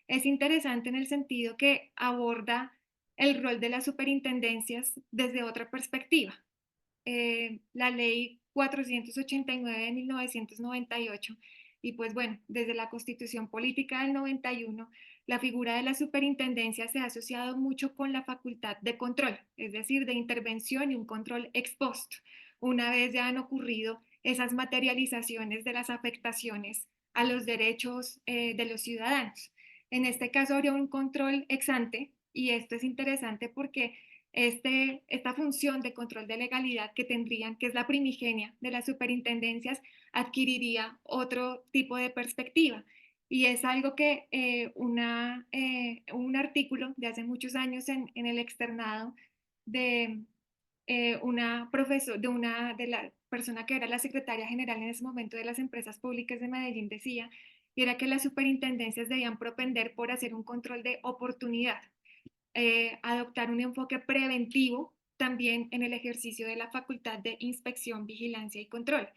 es interesante en el sentido que aborda el rol de las superintendencias desde otra perspectiva. La ley 489 de 1998 y pues bueno, desde la Constitución Política del 91, la figura de la superintendencia se ha asociado mucho con la facultad de control, es decir, de intervención y un control ex post, una vez ya han ocurrido esas materializaciones de las afectaciones a los derechos de los ciudadanos. En este caso habría un control ex ante y esto es interesante porque esta función de control de legalidad que tendrían, que es la primigenia de las superintendencias, adquiriría otro tipo de perspectiva. Y es algo que un artículo de hace muchos años en el externado de de la persona que era la secretaria general en ese momento de las empresas públicas de Medellín decía, y era que las superintendencias debían propender por hacer un control de oportunidad, adoptar un enfoque preventivo también en el ejercicio de la facultad de inspección, vigilancia y control.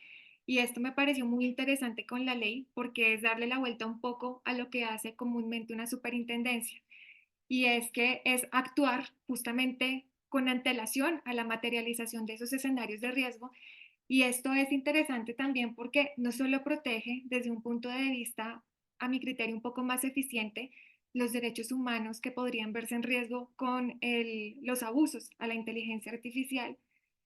Y esto me pareció muy interesante con la ley porque es darle la vuelta un poco a lo que hace comúnmente una superintendencia. Y es que es actuar justamente con antelación a la materialización de esos escenarios de riesgo. Y esto es interesante también porque no solo protege desde un punto de vista, a mi criterio, un poco más eficiente, los derechos humanos que podrían verse en riesgo con los abusos a la inteligencia artificial,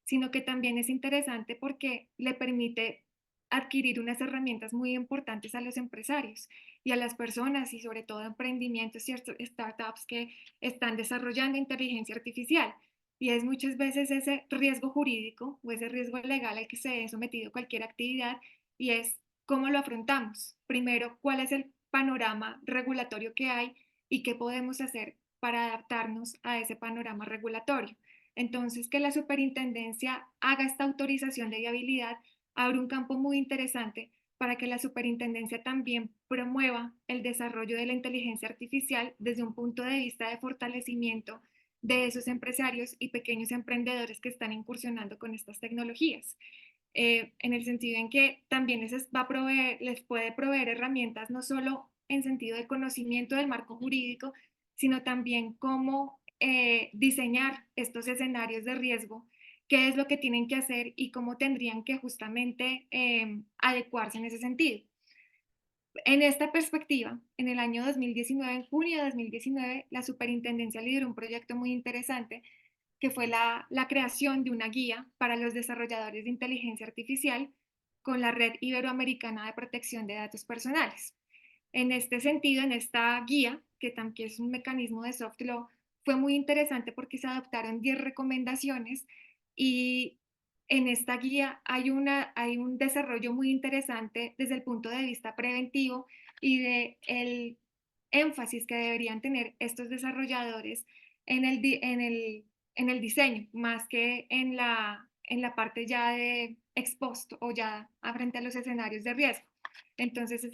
sino que también es interesante porque le permite adquirir unas herramientas muy importantes a los empresarios y a las personas y sobre todo a emprendimientos y startups que están desarrollando inteligencia artificial. Y es muchas veces ese riesgo jurídico o ese riesgo legal al que se ve sometido cualquier actividad y es cómo lo afrontamos. Primero, cuál es el panorama regulatorio que hay y qué podemos hacer para adaptarnos a ese panorama regulatorio. Entonces, que la superintendencia haga esta autorización de viabilidad abre un campo muy interesante para que la superintendencia también promueva el desarrollo de la inteligencia artificial desde un punto de vista de fortalecimiento de esos empresarios y pequeños emprendedores que están incursionando con estas tecnologías. En el sentido en que también les puede proveer herramientas no solo en sentido de conocimiento del marco jurídico, sino también cómo diseñar estos escenarios de riesgo, qué es lo que tienen que hacer y cómo tendrían que justamente adecuarse en ese sentido. En esta perspectiva, en el año 2019, en junio de 2019, la superintendencia lideró un proyecto muy interesante que fue la creación de una guía para los desarrolladores de inteligencia artificial con la Red Iberoamericana de Protección de Datos Personales. En este sentido, en esta guía, que también es un mecanismo de soft law, fue muy interesante porque se adoptaron 10 recomendaciones y en esta guía hay un desarrollo muy interesante desde el punto de vista preventivo y de el énfasis que deberían tener estos desarrolladores en en el diseño, más que en la parte ya de expuesto o ya frente a los escenarios de riesgo. Entonces,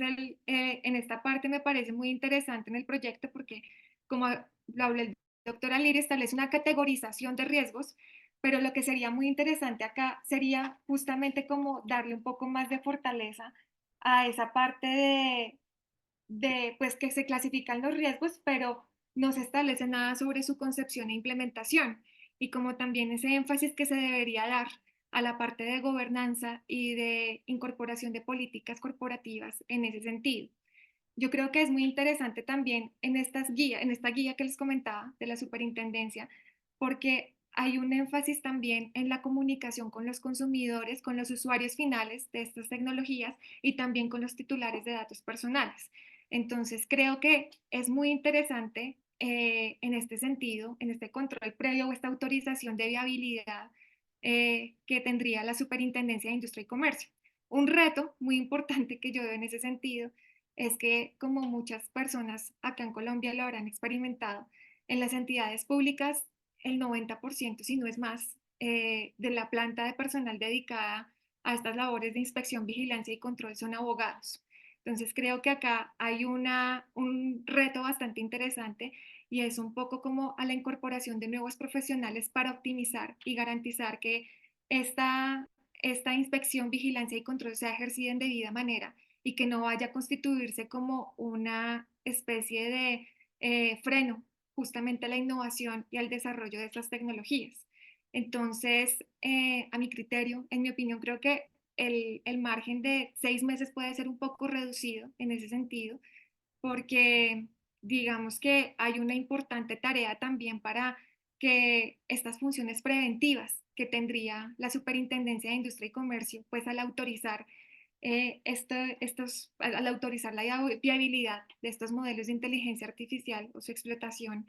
en esta parte me parece muy interesante en el proyecto porque, como lo habló el doctor Alir, establece una categorización de riesgos, pero lo que sería muy interesante acá sería justamente como darle un poco más de fortaleza a esa parte pues que se clasifican los riesgos, pero no se establece nada sobre su concepción e implementación, y como también ese énfasis que se debería dar a la parte de gobernanza y de incorporación de políticas corporativas en ese sentido. Yo creo que es muy interesante también en en esta guía que les comentaba de la superintendencia, porque hay un énfasis también en la comunicación con los consumidores, con los usuarios finales de estas tecnologías y también con los titulares de datos personales. Entonces, creo que es muy interesante en este sentido, en este control previo o esta autorización de viabilidad que tendría la Superintendencia de Industria y Comercio. Un reto muy importante que yo veo en ese sentido es que, como muchas personas acá en Colombia lo habrán experimentado, en las entidades públicas el 90%, si no es más, de la planta de personal dedicada a estas labores de inspección, vigilancia y control son abogados. Entonces creo que acá hay un reto bastante interesante y es un poco como a la incorporación de nuevos profesionales para optimizar y garantizar que esta inspección, vigilancia y control sea ejercida en debida manera y que no vaya a constituirse como una especie de freno justamente a la innovación y al desarrollo de estas tecnologías. Entonces, a mi criterio, en mi opinión, creo que el margen de 6 meses puede ser un poco reducido en ese sentido, porque digamos que hay una importante tarea también para que estas funciones preventivas que tendría la Superintendencia de Industria y Comercio, pues al autorizar al autorizar la viabilidad de estos modelos de inteligencia artificial o su explotación,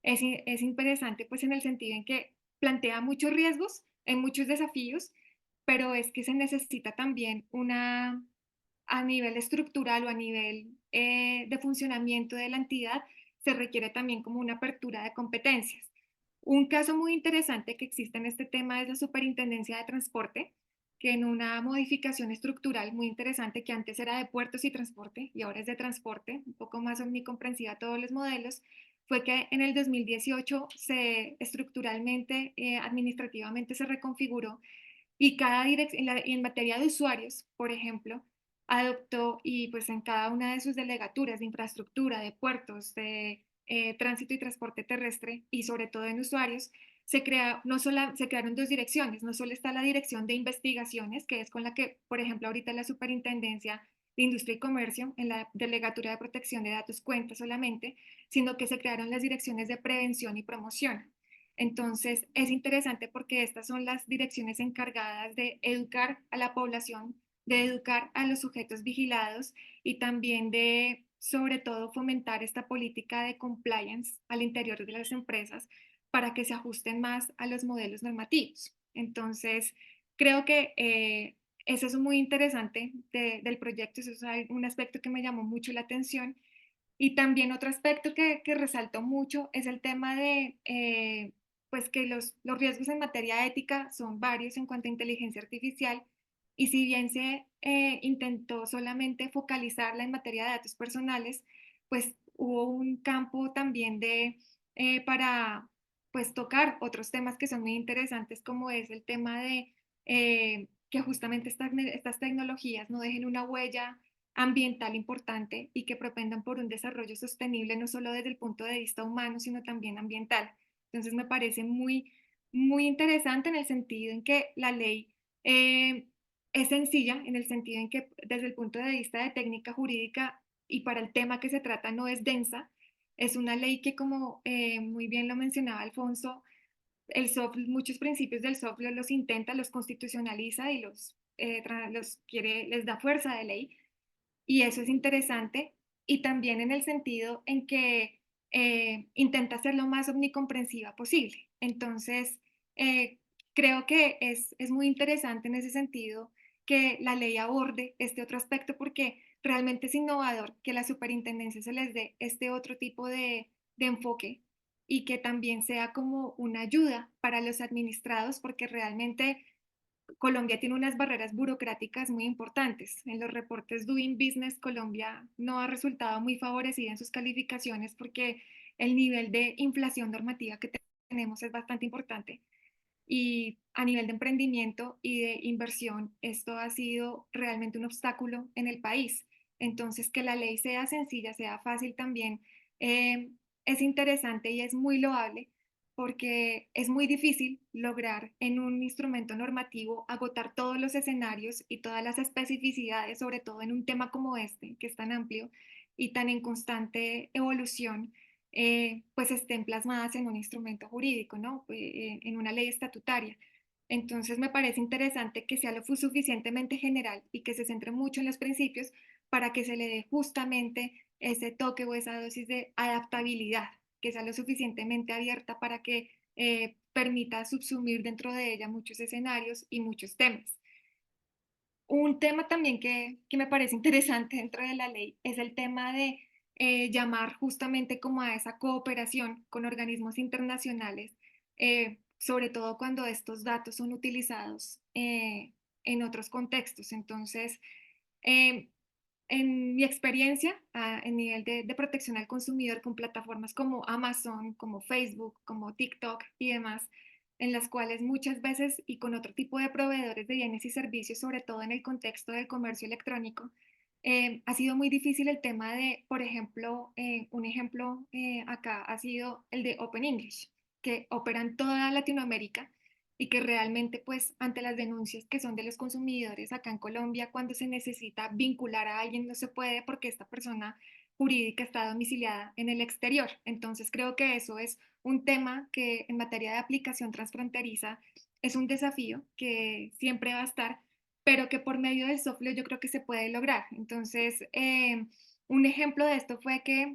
es interesante pues en el sentido en que plantea muchos riesgos, en muchos desafíos, pero es que se necesita también a nivel estructural o a nivel de funcionamiento de la entidad, se requiere también como una apertura de competencias. Un caso muy interesante que existe en este tema es la Superintendencia de Transporte, que en una modificación estructural muy interesante que antes era de puertos y transporte y ahora es de transporte, un poco más omnicomprensiva a todos los modelos, fue que en el 2018 estructuralmente, administrativamente se reconfiguró y cada dirección, en materia de usuarios, por ejemplo, adoptó y pues en cada una de sus delegaturas de infraestructura, de puertos, de tránsito y transporte terrestre y sobre todo en usuarios, se crearon dos direcciones. No solo está la dirección de investigaciones, que es con la que, por ejemplo, ahorita la Superintendencia de Industria y Comercio, en la Delegatura de Protección de Datos cuenta solamente, sino que se crearon las direcciones de prevención y promoción. Entonces, es interesante porque estas son las direcciones encargadas de educar a la población, de educar a los sujetos vigilados y también de, sobre todo, fomentar esta política de compliance al interior de las empresas para que se ajusten más a los modelos normativos. Entonces, creo que eso es muy interesante del proyecto, eso es un aspecto que me llamó mucho la atención. Y también otro aspecto que resaltó mucho es el tema de pues que los riesgos en materia ética son varios en cuanto a inteligencia artificial y si bien se intentó solamente focalizarla en materia de datos personales, pues hubo un campo también para pues tocar otros temas que son muy interesantes como es el tema de que justamente estas tecnologías no dejen una huella ambiental importante y que propendan por un desarrollo sostenible no solo desde el punto de vista humano, sino también ambiental. Entonces me parece muy interesante en el sentido en que la ley es sencilla en el sentido en que desde el punto de vista de técnica jurídica y para el tema que se trata no es densa. Es una ley que, como muy bien lo mencionaba Alfonso, muchos principios del software los intenta, los constitucionaliza y les da fuerza de ley. Y eso es interesante. Y también en el sentido en que intenta ser lo más omnicomprensiva posible. Entonces, eh, creo que es muy interesante en ese sentido que la ley aborde este otro aspecto, porque realmente es innovador que a la superintendencia se les dé este otro tipo de enfoque y que también sea como una ayuda para los administrados, porque realmente Colombia tiene unas barreras burocráticas muy importantes. En los reportes Doing Business, Colombia no ha resultado muy favorecida en sus calificaciones porque el nivel de inflación normativa que tenemos es bastante importante. Y a nivel de emprendimiento y de inversión, esto ha sido realmente un obstáculo en el país. Entonces, que la ley sea sencilla, sea fácil también, eh, es interesante y es muy loable, porque es muy difícil lograr en un instrumento normativo agotar todos los escenarios y todas las especificidades, sobre todo en un tema como este, que es tan amplio y tan en constante evolución, pues estén plasmadas en un instrumento jurídico, ¿no? En una ley estatutaria. Entonces me parece interesante que sea lo suficientemente general y que se centre mucho en los principios para que se le dé justamente ese toque o esa dosis de adaptabilidad, que sea lo suficientemente abierta para que permita subsumir dentro de ella muchos escenarios y muchos temas. Un tema también que me parece interesante dentro de la ley es el tema de llamar justamente como a esa cooperación con organismos internacionales, sobre todo cuando estos datos son utilizados en otros contextos. Entonces, eh, en mi experiencia, en nivel de protección al consumidor con plataformas como Amazon, como Facebook, como TikTok y demás, en las cuales muchas veces y con otro tipo de proveedores de bienes y servicios, sobre todo en el contexto del comercio electrónico, ha sido muy difícil el tema de, por ejemplo, un ejemplo acá ha sido el de Open English, que opera en toda Latinoamérica y que realmente, pues, ante las denuncias que son de los consumidores acá en Colombia, cuando se necesita vincular a alguien, no se puede porque esta persona jurídica está domiciliada en el exterior. Entonces, creo que eso es un tema que en materia de aplicación transfronteriza es un desafío que siempre va a estar, pero que por medio del software yo creo que se puede lograr. Entonces, un ejemplo de esto fue que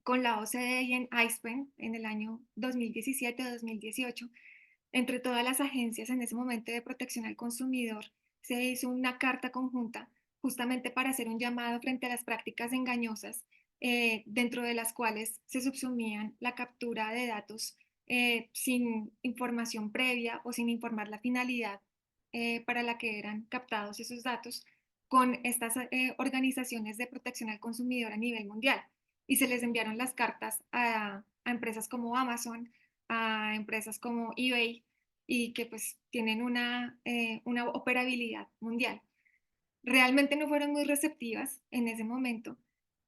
con la OCDE y en ISPEN en el año 2017-2018, entre todas las agencias en ese momento de protección al consumidor, se hizo una carta conjunta justamente para hacer un llamado frente a las prácticas engañosas, dentro de las cuales se subsumían la captura de datos sin información previa o sin informar la finalidad para la que eran captados esos datos con estas organizaciones de protección al consumidor a nivel mundial. Y se les enviaron las cartas a empresas como Amazon, a empresas como eBay y que pues tienen una operabilidad mundial. Realmente no fueron muy receptivas en ese momento,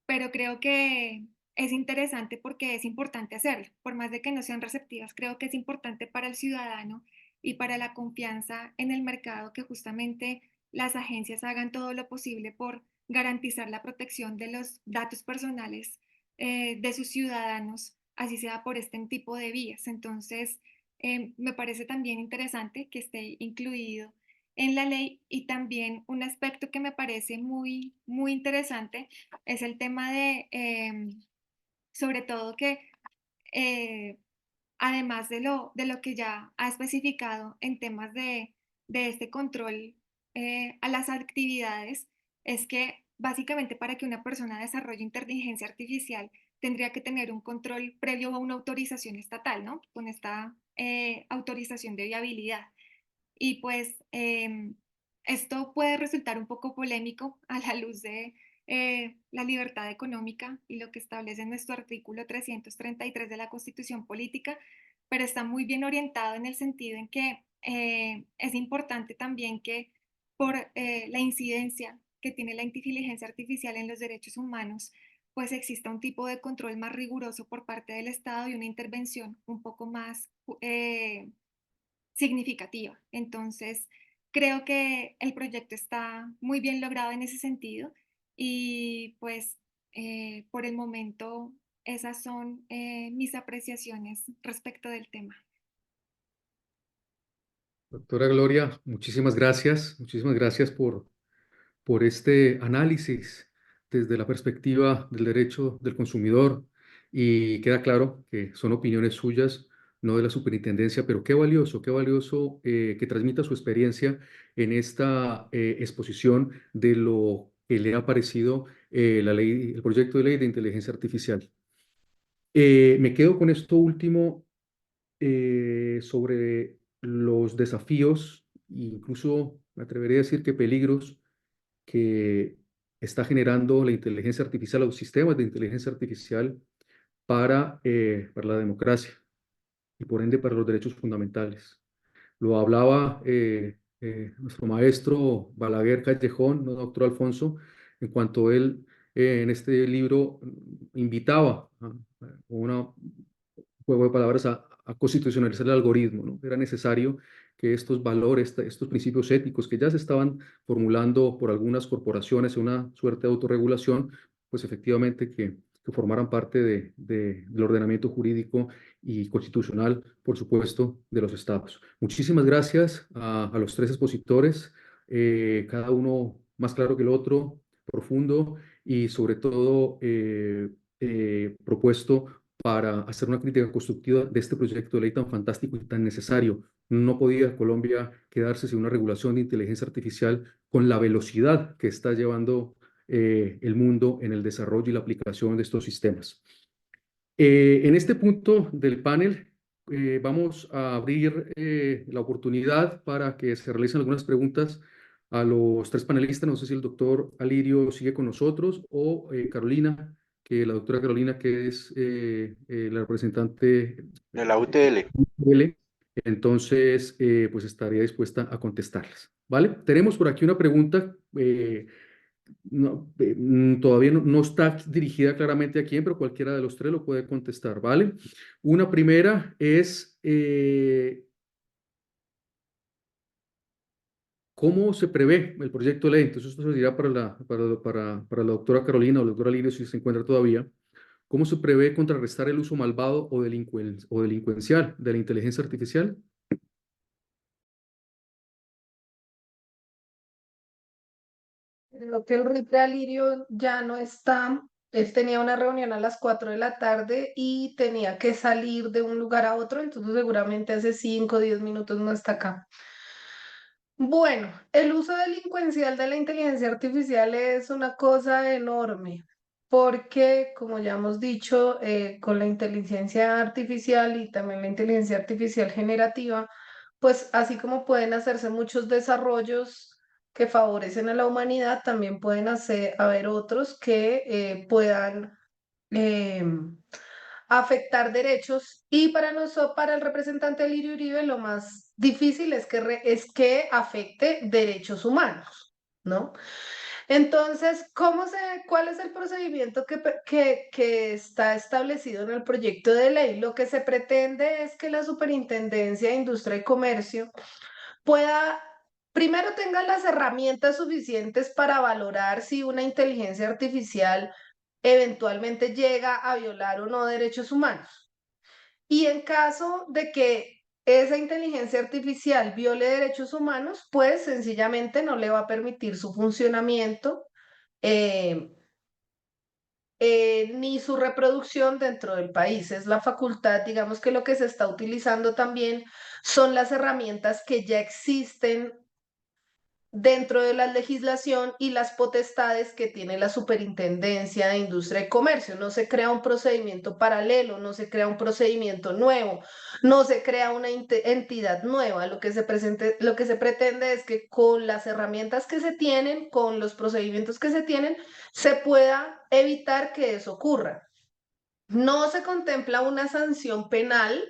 pero creo que es interesante porque es importante hacerlo. Por más de que no sean receptivas, creo que es importante para el ciudadano y para la confianza en el mercado que justamente las agencias hagan todo lo posible por garantizar la protección de los datos personales de sus ciudadanos, así sea por este tipo de vías. Entonces, me parece también interesante que esté incluido en la ley. Y también un aspecto que me parece muy, muy interesante es el tema de, sobre todo que eh, además de lo que ya ha especificado en temas de este control a las actividades, es que básicamente para que una persona desarrolle inteligencia artificial tendría que tener un control previo a una autorización estatal, ¿no? Con esta autorización de viabilidad. Y pues esto puede resultar un poco polémico a la luz de la libertad económica y lo que establece nuestro artículo 333 de la Constitución Política, pero está muy bien orientado en el sentido en que es importante también que por la incidencia que tiene la inteligencia artificial en los derechos humanos, pues exista un tipo de control más riguroso por parte del Estado y una intervención un poco más significativa. Entonces, creo que el proyecto está muy bien logrado en ese sentido y pues por el momento esas son mis apreciaciones respecto del tema. Doctora Gloria, muchísimas gracias por este análisis desde la perspectiva del derecho del consumidor y queda claro que son opiniones suyas, no de la superintendencia, pero qué valioso que transmita su experiencia en esta exposición de lo que le ha parecido el proyecto de ley de inteligencia artificial. Me quedo con esto último sobre los desafíos, incluso me atrevería a decir que peligros que está generando la inteligencia artificial o los sistemas de inteligencia artificial para la democracia y por ende para los derechos fundamentales. Lo hablaba nuestro maestro Balaguer Callejón, ¿no, doctor Alfonso? En cuanto él en este libro invitaba a una juego de palabras a constitucionalizar el algoritmo, ¿no? Era necesario que estos valores, estos principios éticos que ya se estaban formulando por algunas corporaciones, una suerte de autorregulación, pues efectivamente que formaran parte del ordenamiento jurídico y constitucional, por supuesto, de los estados. Muchísimas gracias a los tres expositores, cada uno más claro que el otro, profundo y sobre todo propuesto para hacer una crítica constructiva de este proyecto de ley tan fantástico y tan necesario. No podía Colombia quedarse sin una regulación de inteligencia artificial con la velocidad que está llevando el mundo en el desarrollo y la aplicación de estos sistemas. En este punto del panel vamos a abrir la oportunidad para que se realicen algunas preguntas a los tres panelistas. No sé si el doctor Alirio sigue con nosotros o Carolina, que la doctora Carolina, que es la representante De la UTL. entonces pues estaría dispuesta a contestarlas. ¿Vale? Tenemos por aquí una pregunta todavía no está dirigida claramente a quién, pero cualquiera de los tres lo puede contestar, ¿vale? Una primera es, ¿cómo se prevé el proyecto de ley? Entonces esto se dirá para la doctora Carolina o la doctora Lirio si se encuentra todavía. ¿Cómo se prevé contrarrestar el uso malvado o delincuencial de la inteligencia artificial? Creo que el RIP de Alirio ya no está. Él tenía una reunión a las 4 de la tarde y tenía que salir de un lugar a otro, entonces seguramente hace 5 o 10 minutos no está acá. Bueno, el uso delincuencial de la inteligencia artificial es una cosa enorme, porque como ya hemos dicho, con la inteligencia artificial y también la inteligencia artificial generativa, pues así como pueden hacerse muchos desarrollos que favorecen a la humanidad, también pueden haber otros que puedan afectar derechos y para el representante Lirio Uribe lo más difícil es que afecte derechos humanos, ¿no? Entonces, ¿cuál es el procedimiento que está establecido en el proyecto de ley? Lo que se pretende es que la Superintendencia de Industria y Comercio pueda, primero tenga las herramientas suficientes para valorar si una inteligencia artificial eventualmente llega a violar o no derechos humanos. Y en caso de que esa inteligencia artificial viole derechos humanos, pues sencillamente no le va a permitir su funcionamiento eh, ni su reproducción dentro del país. Es la facultad, digamos que lo que se está utilizando también son las herramientas que ya existen dentro de la legislación y las potestades que tiene la Superintendencia de Industria y Comercio. No se crea un procedimiento paralelo, no se crea un procedimiento nuevo, no se crea una entidad nueva. Lo que se pretende es que con las herramientas que se tienen, con los procedimientos que se tienen, se pueda evitar que eso ocurra. No se contempla una sanción penal,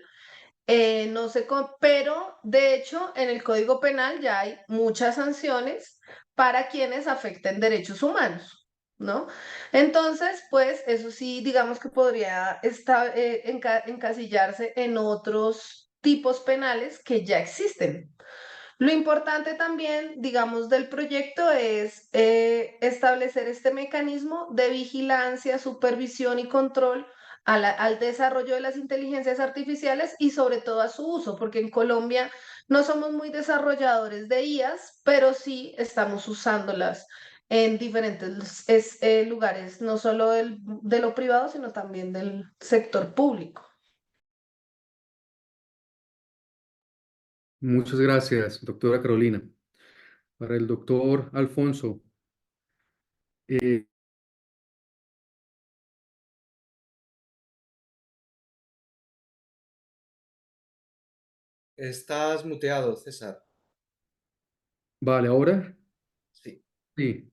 no sé, pero de hecho en el Código Penal ya hay muchas sanciones para quienes afecten derechos humanos, ¿no? Entonces, pues eso sí, digamos que podría encasillarse en otros tipos penales que ya existen. Lo importante también, digamos, del proyecto es establecer este mecanismo de vigilancia, supervisión y control al desarrollo de las inteligencias artificiales y sobre todo a su uso, porque en Colombia no somos muy desarrolladores de IAs, pero sí estamos usándolas en diferentes lugares, no solo de lo privado, sino también del sector público. Muchas gracias, doctora Carolina. Para el doctor Alfonso, eh, Estás muteado, César. vale, ahora Sí. sí.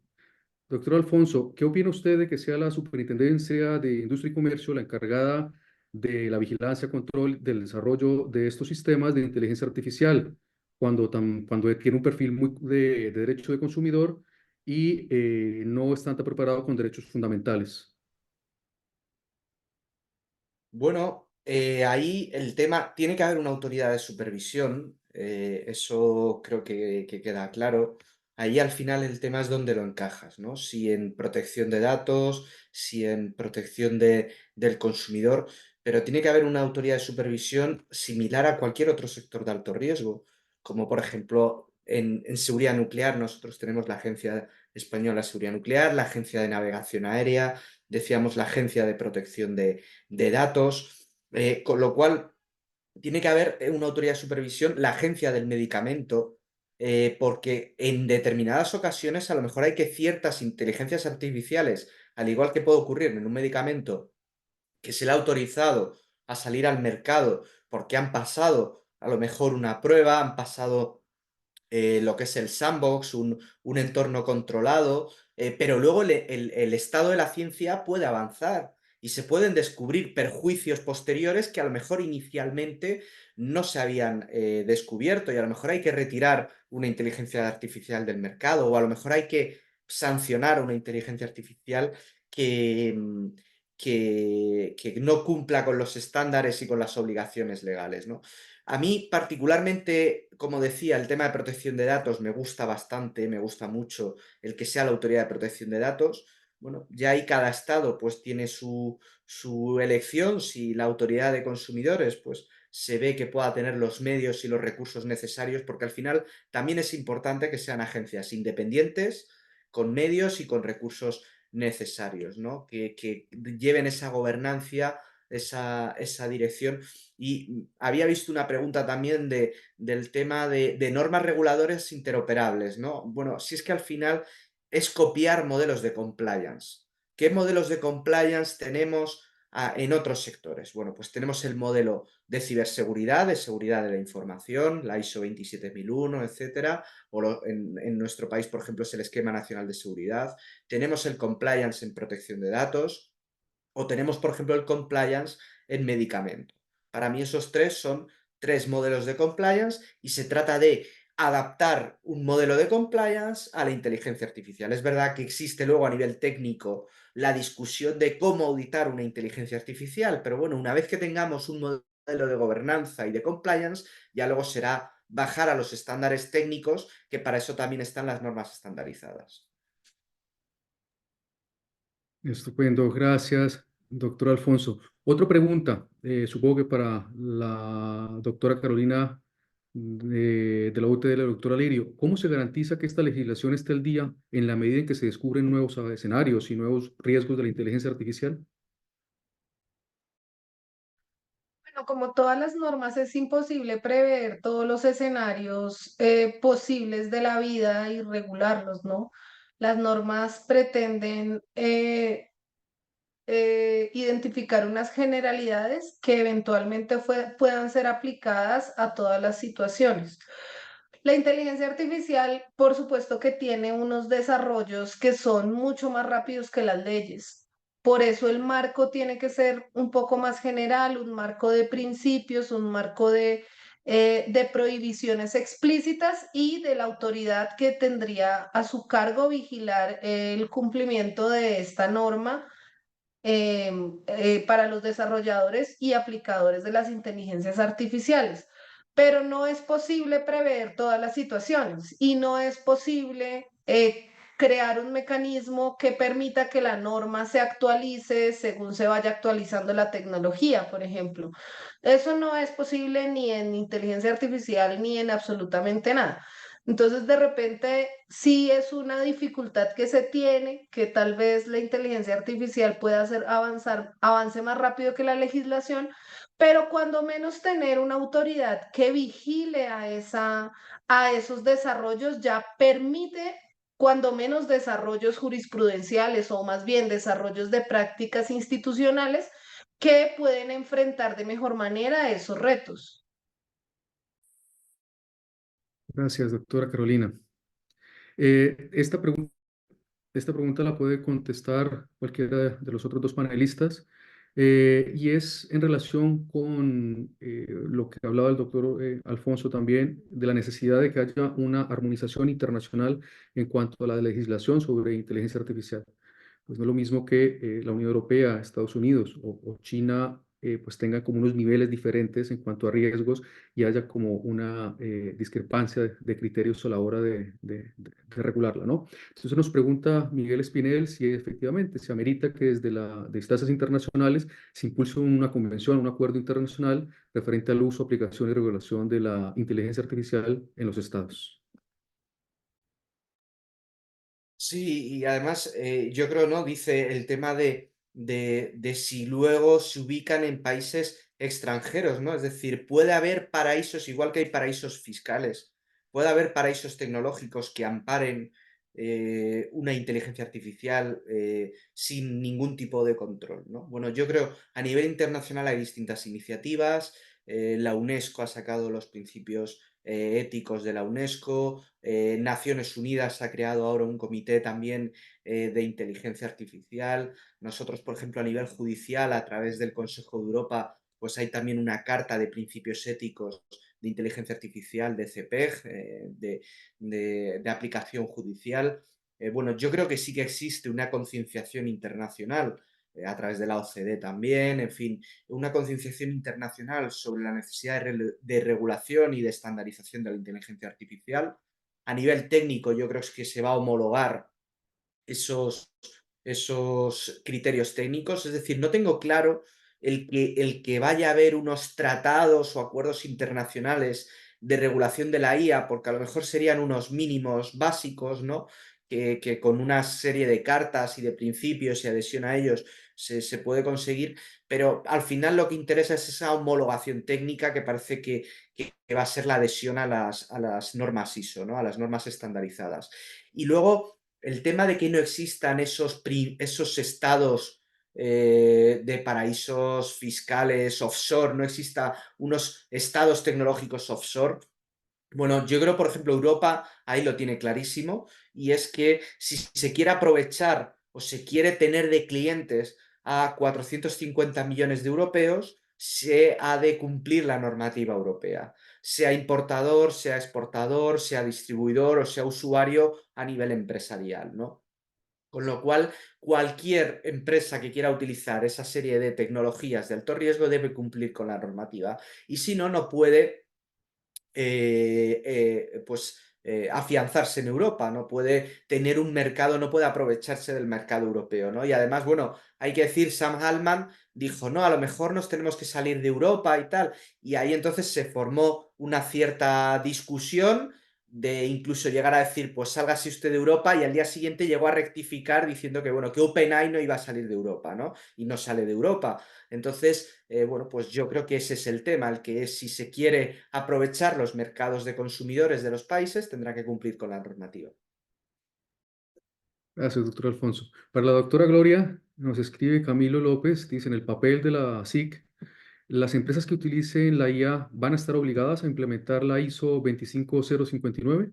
Doctor Alfonso, ¿qué opina usted de que sea la Superintendencia de Industria y Comercio la encargada de la vigilancia, control del desarrollo de estos sistemas de inteligencia artificial, cuando tiene un perfil muy de derecho de consumidor y no está tan preparado con derechos fundamentales? Bueno, ahí el tema, tiene que haber una autoridad de supervisión, eso creo que queda claro. Ahí al final el tema es dónde lo encajas, ¿no? Si en protección de datos, si en protección del consumidor, pero tiene que haber una autoridad de supervisión similar a cualquier otro sector de alto riesgo, como por ejemplo en seguridad nuclear nosotros tenemos la Agencia Española de Seguridad Nuclear, la Agencia de Navegación Aérea, decíamos la Agencia de Protección de Datos, con lo cual tiene que haber una autoridad de supervisión, la agencia del medicamento, porque en determinadas ocasiones a lo mejor hay que ciertas inteligencias artificiales, al igual que puede ocurrir en un medicamento que se le ha autorizado a salir al mercado porque han pasado a lo mejor una prueba, han pasado lo que es el sandbox, un entorno controlado, pero luego el estado de la ciencia puede avanzar y se pueden descubrir perjuicios posteriores que a lo mejor inicialmente no se habían descubierto y a lo mejor hay que retirar una inteligencia artificial del mercado o a lo mejor hay que sancionar una inteligencia artificial que, que no cumpla con los estándares y con las obligaciones legales, ¿no? A mí particularmente, como decía, el tema de protección de datos me gusta bastante, me gusta mucho el que sea la autoridad de protección de datos. Bueno, ya ahí cada estado pues tiene su elección, si la autoridad de consumidores pues se ve que pueda tener los medios y los recursos necesarios, porque al final también es importante que sean agencias independientes, con medios y con recursos necesarios, ¿no? Que lleven esa gobernancia, esa dirección. Y había visto una pregunta también del tema de normas reguladoras interoperables, ¿no? Bueno, si es que al final es copiar modelos de compliance. ¿Qué modelos de compliance tenemos en otros sectores? Bueno, pues tenemos el modelo de ciberseguridad, de seguridad de la información, la ISO 27001, etcétera, o en nuestro país, por ejemplo, es el Esquema Nacional de Seguridad. Tenemos el compliance en protección de datos, o tenemos, por ejemplo, el compliance en medicamento. Para mí esos tres son tres modelos de compliance y se trata de adaptar un modelo de compliance a la inteligencia artificial. Es verdad que existe luego a nivel técnico la discusión de cómo auditar una inteligencia artificial, pero bueno, una vez que tengamos un modelo de gobernanza y de compliance, ya luego será bajar a los estándares técnicos, que para eso también están las normas estandarizadas. Estupendo, gracias, doctor Alfonso. Otra pregunta, supongo que para la doctora Carolina de la UT de la doctora Lirio. ¿Cómo se garantiza que esta legislación esté al día en la medida en que se descubren nuevos escenarios y nuevos riesgos de la inteligencia artificial? Bueno, como todas las normas, es imposible prever todos los escenarios posibles de la vida y regularlos, ¿no? Las normas pretenden identificar unas generalidades que eventualmente puedan ser aplicadas a todas las situaciones. La inteligencia artificial, por supuesto que tiene unos desarrollos que son mucho más rápidos que las leyes. Por eso el marco tiene que ser un poco más general, un marco de principios, un marco de prohibiciones explícitas y de la autoridad que tendría a su cargo vigilar el cumplimiento de esta norma para los desarrolladores y aplicadores de las inteligencias artificiales. pero no es posible prever todas las situaciones y no es posible crear un mecanismo que permita que la norma se actualice según se vaya actualizando la tecnología, por ejemplo. Eso no es posible ni en inteligencia artificial ni en absolutamente nada. Entonces, de repente, sí es una dificultad que se tiene, que tal vez la inteligencia artificial pueda hacer avance más rápido que la legislación, pero cuando menos tener una autoridad que vigile a esos desarrollos ya permite cuando menos desarrollos jurisprudenciales o más bien desarrollos de prácticas institucionales que pueden enfrentar de mejor manera esos retos. Gracias, doctora Carolina. Esta pregunta la puede contestar cualquiera de los otros dos panelistas, y es en relación con lo que hablaba el doctor Alfonso también, de la necesidad de que haya una armonización internacional en cuanto a la legislación sobre inteligencia artificial. Pues no es lo mismo que la Unión Europea, Estados Unidos o China, pues tengan como unos niveles diferentes en cuanto a riesgos y haya como una discrepancia de criterios a la hora de regularla, ¿no? Entonces nos pregunta Miguel Espinel si efectivamente se amerita que desde las instancias internacionales se impulse una convención, un acuerdo internacional referente al uso, aplicación y regulación de la inteligencia artificial en los estados. Sí, y además yo creo, ¿no? Dice el tema de si luego se ubican en países extranjeros, ¿no? Es decir, puede haber paraísos, igual que hay paraísos fiscales, puede haber paraísos tecnológicos que amparen una inteligencia artificial sin ningún tipo de control, ¿no? Bueno, yo creo, a nivel internacional hay distintas iniciativas, la UNESCO ha sacado los principios éticos de la UNESCO, Naciones Unidas ha creado ahora un comité también de inteligencia artificial. Nosotros, por ejemplo, a nivel judicial, a través del Consejo de Europa, pues hay también una carta de principios éticos de inteligencia artificial, de CPEG, de aplicación judicial. Bueno, yo creo que sí que existe una concienciación internacional a través de la OCDE también, en fin, una concienciación internacional sobre la necesidad de regulación y de estandarización de la inteligencia artificial. A nivel técnico, yo creo que se va a homologar esos, esos criterios técnicos, es decir, no tengo claro el que vaya a haber unos tratados o acuerdos internacionales de regulación de la IA, porque a lo mejor serían unos mínimos básicos, ¿no? Que con una serie de cartas y de principios y adhesión a ellos se puede conseguir, pero al final lo que interesa es esa homologación técnica que parece que va a ser la adhesión a las normas ISO, ¿no? A las normas estandarizadas. Y luego el tema de que no existan esos estados de paraísos fiscales offshore, no exista unos estados tecnológicos offshore. Bueno, yo creo, por ejemplo, Europa ahí lo tiene clarísimo, y es que si se quiere aprovechar o se quiere tener de clientes a 450 millones de europeos, se ha de cumplir la normativa europea, sea importador, sea exportador, sea distribuidor o sea usuario a nivel empresarial, ¿no? Con lo cual, cualquier empresa que quiera utilizar esa serie de tecnologías de alto riesgo debe cumplir con la normativa, y si no, no puede afianzarse en Europa, no puede tener un mercado, no puede aprovecharse del mercado europeo, ¿no? Y además, bueno, hay que decir, Sam Altman dijo, no, a lo mejor nos tenemos que salir de Europa y tal, y ahí entonces se formó una cierta discusión de incluso llegar a decir, pues sálgase usted de Europa, y al día siguiente llegó a rectificar diciendo que, bueno, que OpenAI no iba a salir de Europa, ¿no? Y no sale de Europa. Entonces, bueno, pues yo creo que ese es el tema, el que es, si se quiere aprovechar los mercados de consumidores de los países, tendrá que cumplir con la normativa. Gracias, doctor Alfonso. Para la doctora Gloria, nos escribe Camilo López, dice, en el papel de la SIC, ¿las empresas que utilicen la IA van a estar obligadas a implementar la ISO 25059?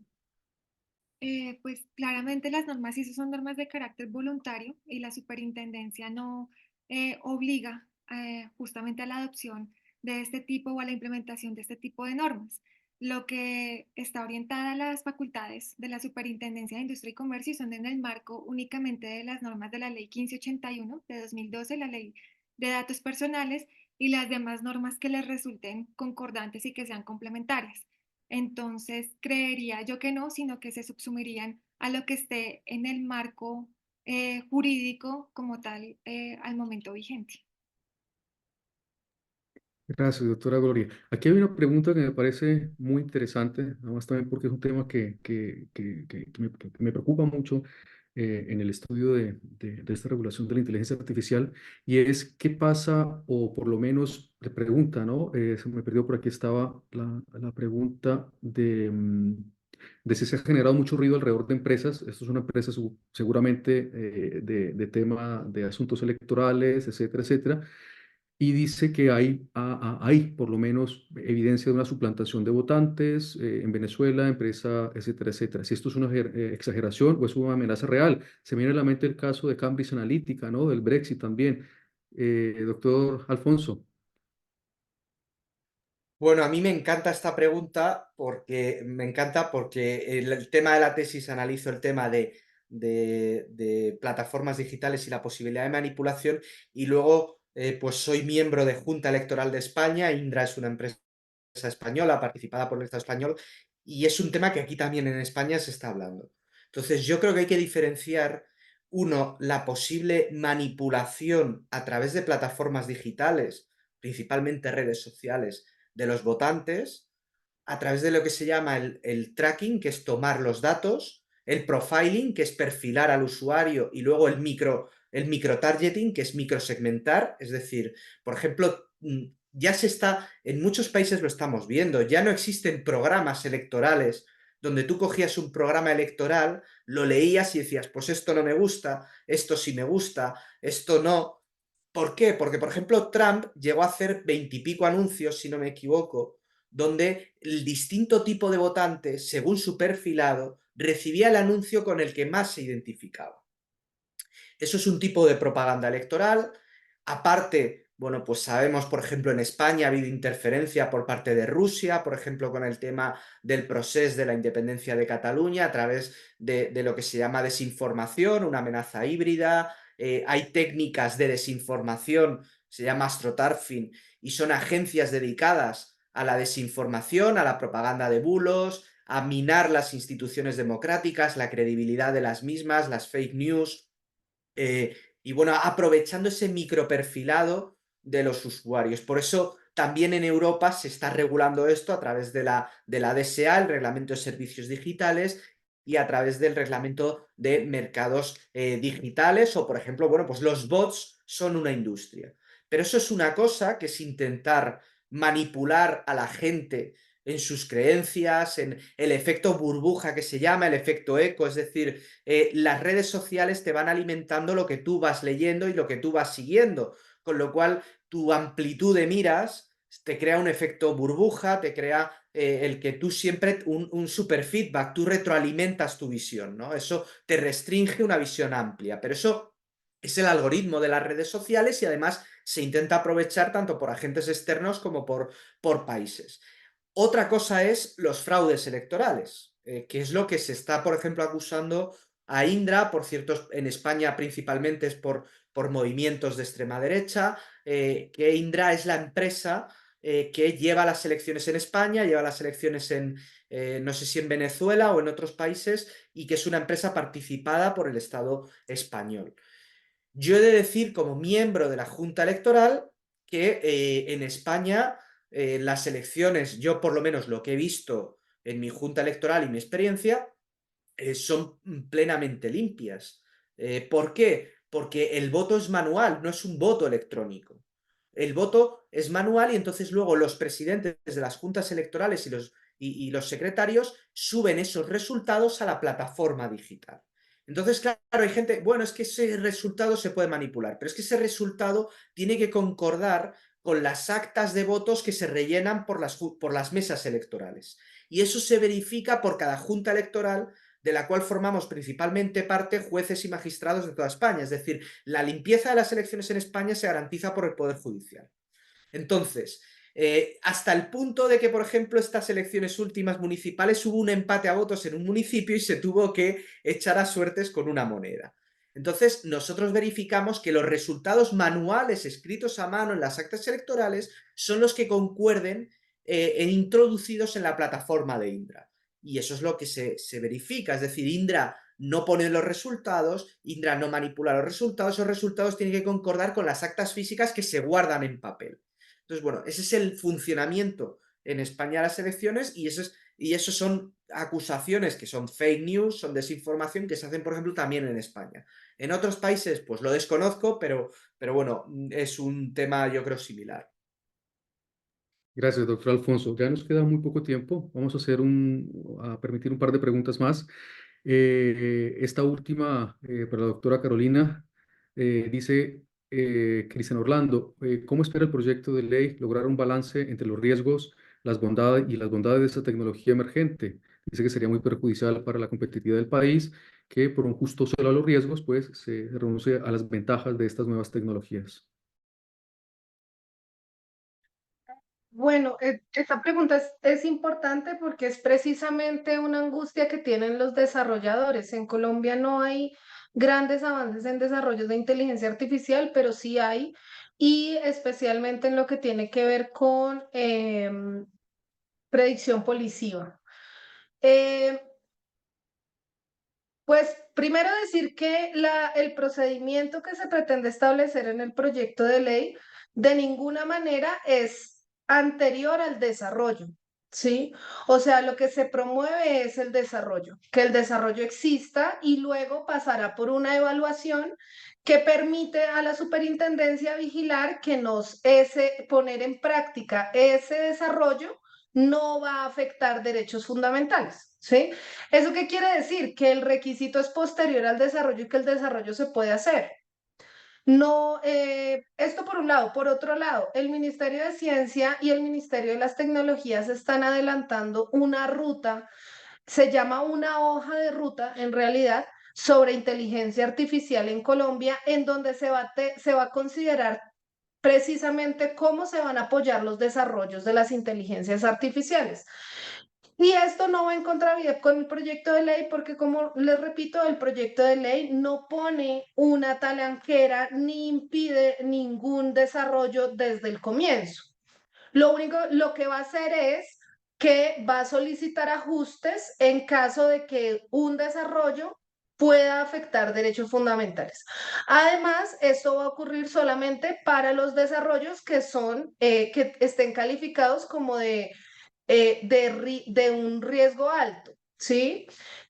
Pues claramente las normas ISO son normas de carácter voluntario y la superintendencia no obliga justamente a la adopción de este tipo o a la implementación de este tipo de normas. Lo que está orientada a las facultades de la Superintendencia de Industria y Comercio son en el marco únicamente de las normas de la Ley 1581 de 2012, la Ley de Datos Personales, y las demás normas que les resulten concordantes y que sean complementarias. Entonces, creería yo que no, sino que se subsumirían a lo que esté en el marco jurídico como tal al momento vigente. Gracias, doctora Gloria. Aquí hay una pregunta que me parece muy interesante, además también porque es un tema que me preocupa mucho en el estudio de esta regulación de la inteligencia artificial, y es qué pasa, o por lo menos le pregunta, ¿no? Se me perdió por aquí, estaba la pregunta de si se ha generado mucho ruido alrededor de empresas. Esto es una empresa seguramente de tema de asuntos electorales, etcétera, etcétera, y dice que hay por lo menos evidencia de una suplantación de votantes en Venezuela, empresa, etcétera, etcétera. Si esto es una exageración o es una amenaza real. Se me viene a la mente el caso de Cambridge Analytica, ¿no? Del Brexit también. Doctor Alfonso. Bueno, a mí me encanta esta pregunta porque me encanta porque el tema de la tesis analizo el tema de plataformas digitales y la posibilidad de manipulación, y luego pues soy miembro de Junta Electoral de España. Indra es una empresa española participada por el Estado español, y es un tema que aquí también en España se está hablando. Entonces yo creo que hay que diferenciar, uno, la posible manipulación a través de plataformas digitales, principalmente redes sociales, de los votantes, a través de lo que se llama el tracking, que es tomar los datos, el profiling, que es perfilar al usuario, y luego el microtargeting, que es microsegmentar. Es decir, por ejemplo, ya se está, en muchos países lo estamos viendo, ya no existen programas electorales donde tú cogías un programa electoral, lo leías y decías, pues esto no me gusta, esto sí me gusta, esto no. ¿Por qué? Porque, por ejemplo, Trump llegó a hacer 20 y pico anuncios, si no me equivoco, donde el distinto tipo de votante, según su perfilado, recibía el anuncio con el que más se identificaba. Eso es un tipo de propaganda electoral. Aparte, bueno, pues sabemos, por ejemplo, en España ha habido interferencia por parte de Rusia, por ejemplo, con el tema del proceso de la independencia de Cataluña a través de lo que se llama desinformación, una amenaza híbrida. Hay técnicas de desinformación, se llama astroturfing, y son agencias dedicadas a la desinformación, a la propaganda de bulos, a minar las instituciones democráticas, la credibilidad de las mismas, las fake news. Y bueno, aprovechando ese microperfilado de los usuarios. Por eso también en Europa se está regulando esto a través de la DSA, el Reglamento de Servicios Digitales, y a través del Reglamento de Mercados Digitales, o por ejemplo, bueno, pues los bots son una industria. Pero eso es una cosa, que es intentar manipular a la gente en sus creencias, en el efecto burbuja que se llama, el efecto eco. Es decir, las redes sociales te van alimentando lo que tú vas leyendo y lo que tú vas siguiendo, con lo cual tu amplitud de miras te crea un efecto burbuja, te crea el que tú siempre, un super feedback, tú retroalimentas tu visión, ¿no? Eso te restringe una visión amplia, pero eso es el algoritmo de las redes sociales, y además se intenta aprovechar tanto por agentes externos como por países. Otra cosa es los fraudes electorales, que es lo que se está, por ejemplo, acusando a Indra. Por cierto, en España principalmente es por movimientos de extrema derecha, que Indra es la empresa que lleva las elecciones en España, lleva las elecciones en, no sé si en Venezuela o en otros países, y que es una empresa participada por el Estado español. Yo he de decir, como miembro de la Junta Electoral, que en España las elecciones, yo por lo menos lo que he visto en mi Junta Electoral y mi experiencia, son plenamente limpias. ¿Por qué? Porque el voto es manual, no es un voto electrónico. El voto es manual, y entonces luego los presidentes de las juntas electorales y los secretarios suben esos resultados a la plataforma digital. Entonces, claro, hay gente, bueno, es que ese resultado se puede manipular, pero es que ese resultado tiene que concordar con las actas de votos que se rellenan por las mesas electorales. Y eso se verifica por cada junta electoral, de la cual formamos principalmente parte jueces y magistrados de toda España. Es decir, la limpieza de las elecciones en España se garantiza por el Poder Judicial. Entonces, hasta el punto de que, por ejemplo, estas elecciones últimas municipales hubo un empate a votos en un municipio y se tuvo que echar a suertes con una moneda. Entonces, nosotros verificamos que los resultados manuales escritos a mano en las actas electorales son los que concuerden introducidos en la plataforma de Indra. Y eso es lo que se verifica, es decir, Indra no pone los resultados, Indra no manipula los resultados tienen que concordar con las actas físicas que se guardan en papel. Entonces, bueno, ese es el funcionamiento en España de las elecciones y eso son acusaciones que son fake news, son desinformación que se hacen, por ejemplo, también en España. En otros países, pues lo desconozco, pero bueno, es un tema, yo creo, similar. Gracias, doctor Alfonso. Ya nos queda muy poco tiempo. Vamos a permitir un par de preguntas más. Esta última para la doctora Carolina dice Cristian Orlando, ¿cómo espera el proyecto de ley lograr un balance entre los riesgos, las bondades de esta tecnología emergente? Dice que sería muy perjudicial para la competitividad del país, que por un justo uso de los riesgos, pues se renuncie a las ventajas de estas nuevas tecnologías. Bueno, esta pregunta es importante porque es precisamente una angustia que tienen los desarrolladores. En Colombia no hay grandes avances en desarrollos de inteligencia artificial, pero sí hay, y especialmente en lo que tiene que ver con predicción policiva. Eh, Pues primero decir que el procedimiento que se pretende establecer en el proyecto de ley de ninguna manera es anterior al desarrollo, ¿sí? O sea, lo que se promueve es el desarrollo, que el desarrollo exista y luego pasará por una evaluación que permite a la superintendencia vigilar que poner en práctica ese desarrollo no va a afectar derechos fundamentales, ¿sí? ¿Eso qué quiere decir? Que el requisito es posterior al desarrollo y que el desarrollo se puede hacer. No, esto por un lado. Por otro lado, el Ministerio de Ciencia y el Ministerio de las Tecnologías están adelantando una ruta, se llama una hoja de ruta en realidad, sobre inteligencia artificial en Colombia, en donde se va a considerar precisamente cómo se van a apoyar los desarrollos de las inteligencias artificiales. Y esto no va en contravía con el proyecto de ley porque, como les repito, el proyecto de ley no pone una talanquera ni impide ningún desarrollo desde el comienzo. Lo que va a hacer es que va a solicitar ajustes en caso de que un desarrollo pueda afectar derechos fundamentales. Además, esto va a ocurrir solamente para los desarrollos que estén calificados como de un riesgo alto, ¿sí?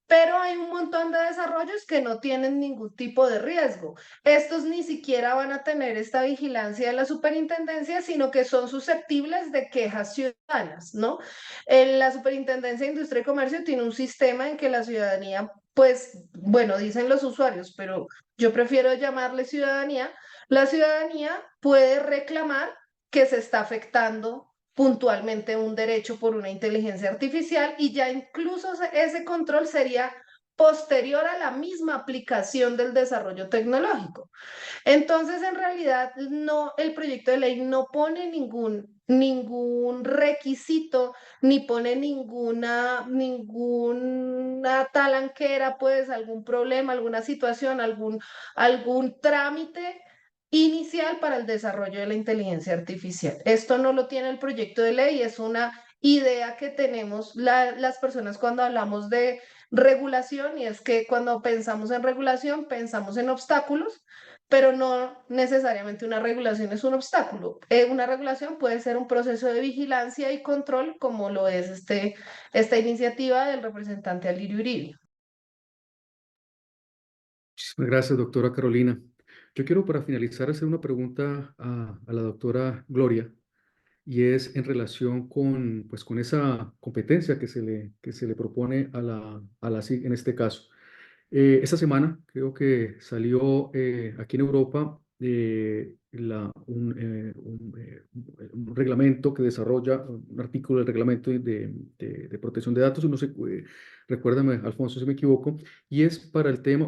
Pero hay un montón de desarrollos que no tienen ningún tipo de riesgo. Estos ni siquiera van a tener esta vigilancia de la superintendencia, sino que son susceptibles de quejas ciudadanas, ¿no? La Superintendencia de Industria y Comercio tiene un sistema en que la ciudadanía, pues, bueno, dicen los usuarios, pero yo prefiero llamarle ciudadanía. La ciudadanía puede reclamar que se está afectando puntualmente un derecho por una inteligencia artificial y ya incluso ese control sería posterior a la misma aplicación del desarrollo tecnológico. Entonces, en realidad, no, el proyecto de ley no pone ningún requisito, ni pone ninguna talanquera, pues, algún problema, alguna situación, algún trámite inicial para el desarrollo de la inteligencia artificial. Esto no lo tiene el proyecto de ley, es una idea que tenemos las personas cuando hablamos de regulación, y es que cuando pensamos en regulación pensamos en obstáculos, pero no necesariamente una regulación es un obstáculo. Una regulación puede ser un proceso de vigilancia y control, como lo es esta iniciativa del representante Alirio Uribe. Muchísimas gracias, doctora Carolina. Yo quiero, para finalizar, hacer una pregunta a la doctora Gloria, y es en relación con, pues, con esa competencia que se le propone a la SIC en este caso. Esta semana creo que salió aquí en Europa un reglamento que desarrolla un artículo del reglamento de protección de datos, no sé, recuérdame, Alfonso, si me equivoco, y es para el tema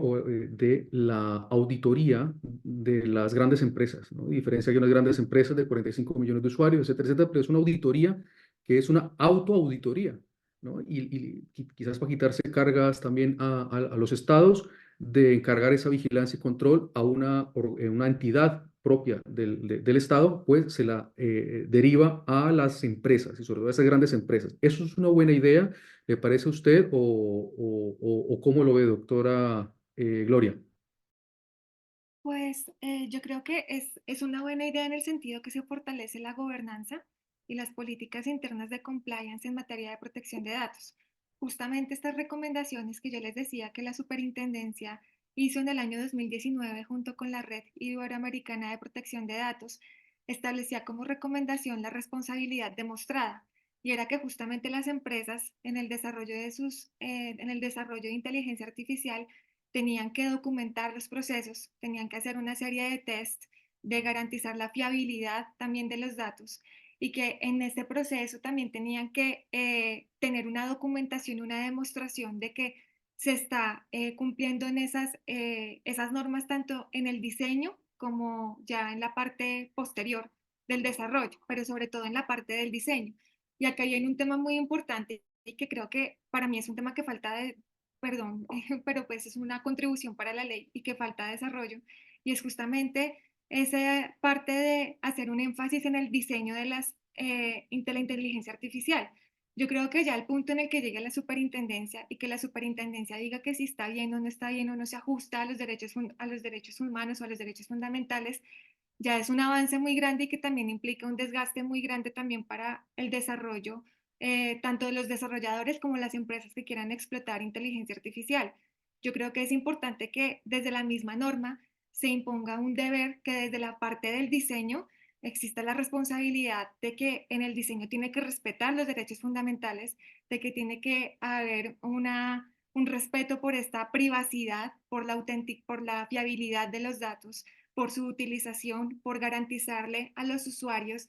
de la auditoría de las grandes empresas, ¿no? Diferencia que unas grandes empresas de 45 millones de usuarios, etcétera, etcétera, pero es una auditoría que es una autoauditoría, ¿no? Y quizás para quitarse cargas también a los estados, de encargar esa vigilancia y control a una entidad propia del Estado, pues se la deriva a las empresas y sobre todo a esas grandes empresas. ¿Eso es una buena idea? ¿Le parece a usted o cómo lo ve, doctora Gloria? Pues yo creo que es una buena idea en el sentido que se fortalece la gobernanza y las políticas internas de compliance en materia de protección de datos. Justamente estas recomendaciones que yo les decía que la superintendencia hizo en el año 2019 junto con la Red Iberoamericana de Protección de Datos, establecía como recomendación la responsabilidad demostrada. Y era que justamente las empresas en el desarrollo en el desarrollo de inteligencia artificial tenían que documentar los procesos, tenían que hacer una serie de test de garantizar la fiabilidad también de los datos y que en este proceso también tenían que tener una documentación, una demostración de que se está cumpliendo en esas normas tanto en el diseño como ya en la parte posterior del desarrollo, pero sobre todo en la parte del diseño. Y acá hay un tema muy importante y que creo que para mí es un tema que falta de, perdón, pero pues es una contribución para la ley y que falta desarrollo, y es justamente esa parte de hacer un énfasis en el diseño de de la inteligencia artificial. Yo creo que ya el punto en el que llegue la superintendencia y que la superintendencia diga que si está bien o no está bien o no se ajusta a los derechos humanos o a los derechos fundamentales, ya es un avance muy grande y que también implica un desgaste muy grande también para el desarrollo, tanto de los desarrolladores como las empresas que quieran explotar inteligencia artificial. Yo creo que es importante que desde la misma norma se imponga un deber que desde la parte del diseño exista la responsabilidad de que en el diseño tiene que respetar los derechos fundamentales, de que tiene que haber un respeto por esta privacidad, por la fiabilidad de los datos, por su utilización, por garantizarle a los usuarios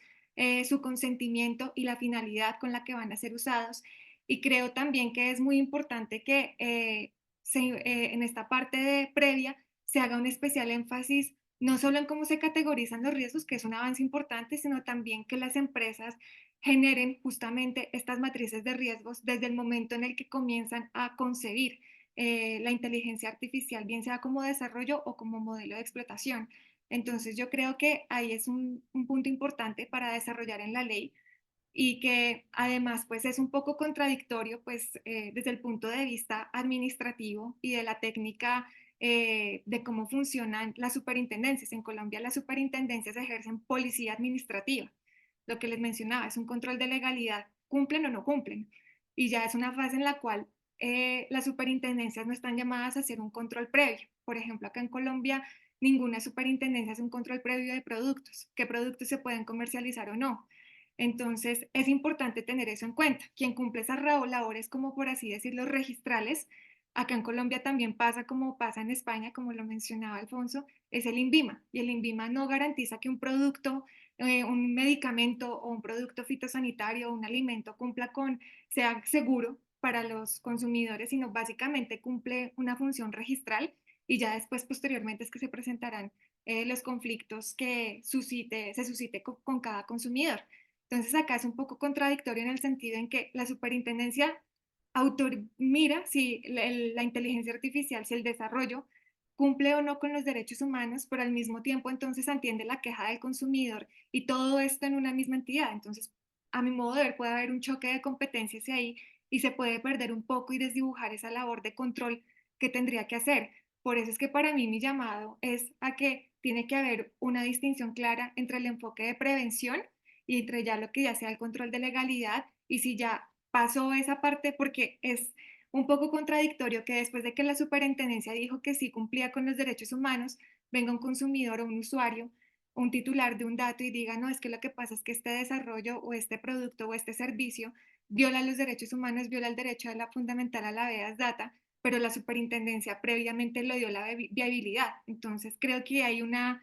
su consentimiento y la finalidad con la que van a ser usados. Y creo también que es muy importante que en esta parte previa se haga un especial énfasis no solo en cómo se categorizan los riesgos, que es un avance importante, sino también que las empresas generen justamente estas matrices de riesgos desde el momento en el que comienzan a concebir la inteligencia artificial, bien sea como desarrollo o como modelo de explotación. Entonces yo creo que ahí es un punto importante para desarrollar en la ley y que además pues es un poco contradictorio pues desde el punto de vista administrativo y de la técnica de cómo funcionan las superintendencias. En Colombia las superintendencias ejercen policía administrativa. Lo que les mencionaba es un control de legalidad, cumplen o no cumplen. Y ya es una fase en la cual las superintendencias no están llamadas a hacer un control previo. Por ejemplo, acá en Colombia ninguna superintendencia hace un control previo de productos, qué productos se pueden comercializar o no. Entonces, es importante tener eso en cuenta. Quien cumple esas labores, como por así decirlo, registrales, acá en Colombia también pasa como pasa en España, como lo mencionaba Alfonso, es el INVIMA. Y el INVIMA no garantiza que un producto, un medicamento o un producto fitosanitario o un alimento sea seguro para los consumidores, sino básicamente cumple una función registral y ya después, posteriormente, es que se presentarán los conflictos que se suscite con cada consumidor. Entonces acá es un poco contradictorio en el sentido en que la superintendencia mira si la inteligencia artificial, si el desarrollo cumple o no con los derechos humanos, pero al mismo tiempo entonces atiende la queja del consumidor y todo esto en una misma entidad. Entonces, a mi modo de ver, puede haber un choque de competencias ahí y se puede perder un poco y desdibujar esa labor de control que tendría que hacer. Por eso es que para mí mi llamado es a que tiene que haber una distinción clara entre el enfoque de prevención y entre ya lo que ya sea el control de legalidad y si ya pasó esa parte, porque es un poco contradictorio que después de que la superintendencia dijo que sí cumplía con los derechos humanos, venga un consumidor o un usuario, un titular de un dato y diga, no, es que lo que pasa es que este desarrollo o este producto o este servicio viola los derechos humanos, viola el derecho de la fundamental a la habeas data, pero la superintendencia previamente le dio la viabilidad. Entonces creo que hay una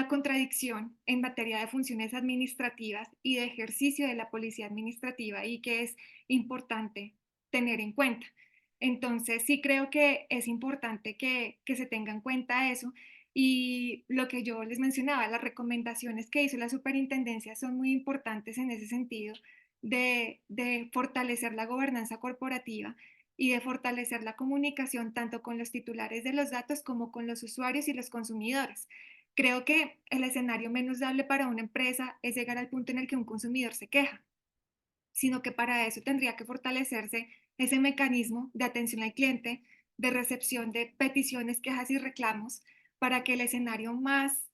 contradicción en materia de funciones administrativas y de ejercicio de la policía administrativa y que es importante tener en cuenta. Entonces, sí creo que es importante que se tenga en cuenta eso. Y lo que yo les mencionaba, las recomendaciones que hizo la superintendencia son muy importantes en ese sentido de fortalecer la gobernanza corporativa y de fortalecer la comunicación tanto con los titulares de los datos como con los usuarios y los consumidores. Creo que el escenario menos dable para una empresa es llegar al punto en el que un consumidor se queja, sino que para eso tendría que fortalecerse ese mecanismo de atención al cliente, de recepción de peticiones, quejas y reclamos, para que el escenario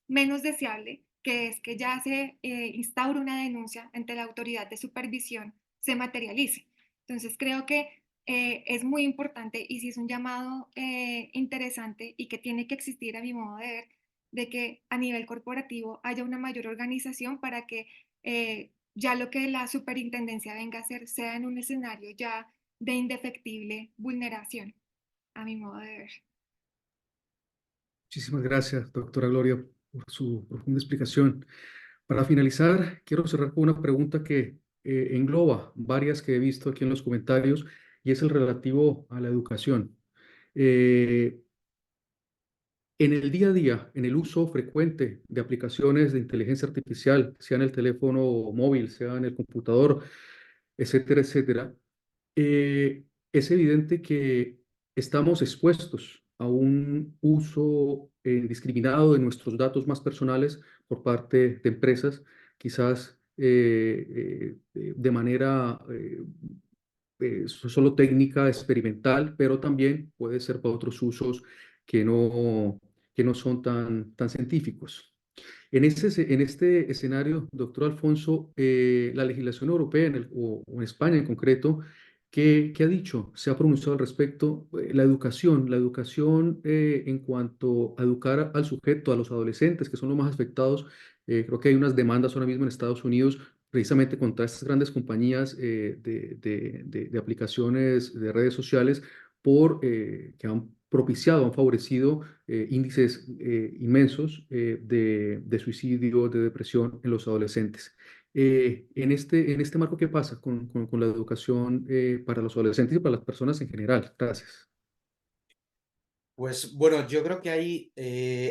menos deseable, que es que ya se instaure una denuncia ante la autoridad de supervisión, se materialice. Entonces creo que es muy importante y sí es un llamado interesante y que tiene que existir a mi modo de ver, de que a nivel corporativo haya una mayor organización para que ya lo que la superintendencia venga a hacer sea en un escenario ya de indefectible vulneración, a mi modo de ver. Muchísimas gracias, doctora Gloria, por su profunda explicación. Para finalizar, quiero cerrar con una pregunta que engloba varias que he visto aquí en los comentarios y es el relativo a la educación. Eh, en el día a día, en el uso frecuente de aplicaciones de inteligencia artificial, sea en el teléfono móvil, sea en el computador, etcétera, etcétera, es evidente que estamos expuestos a un uso indiscriminado de nuestros datos más personales por parte de empresas, quizás de manera solo técnica, experimental, pero también puede ser para otros usos que que no son tan científicos. En este escenario, doctor Alfonso, la legislación europea o en España en concreto, ¿qué ha dicho? ¿Se ha pronunciado al respecto? La educación en cuanto a educar al sujeto, a los adolescentes, que son los más afectados, creo que hay unas demandas ahora mismo en Estados Unidos precisamente contra estas grandes compañías de aplicaciones de redes sociales que han propiciado, han favorecido índices inmensos de suicidio, de depresión en los adolescentes. En este marco, ¿qué pasa con la educación para los adolescentes y para las personas en general? Gracias. Pues bueno, yo creo que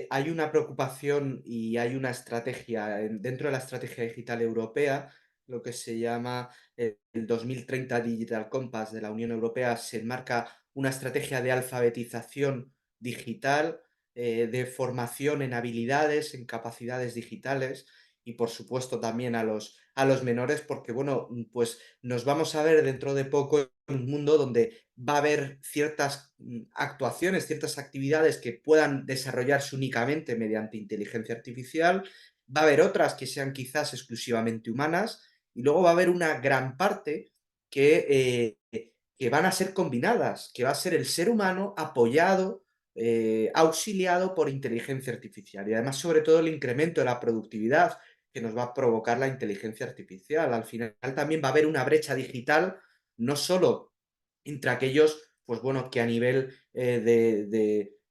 hay una preocupación y hay una estrategia dentro de la estrategia digital europea, lo que se llama el 2030 Digital Compass de la Unión Europea, se enmarca una estrategia de alfabetización digital, de formación en habilidades, en capacidades digitales y por supuesto también a los menores, porque bueno, pues nos vamos a ver dentro de poco en un mundo donde va a haber ciertas actuaciones, ciertas actividades que puedan desarrollarse únicamente mediante inteligencia artificial, va a haber otras que sean quizás exclusivamente humanas y luego va a haber una gran parte que van a ser combinadas, que va a ser el ser humano apoyado, auxiliado por inteligencia artificial y además sobre todo el incremento de la productividad que nos va a provocar la inteligencia artificial. Al final también va a haber una brecha digital, no solo entre aquellos, pues bueno, que a nivel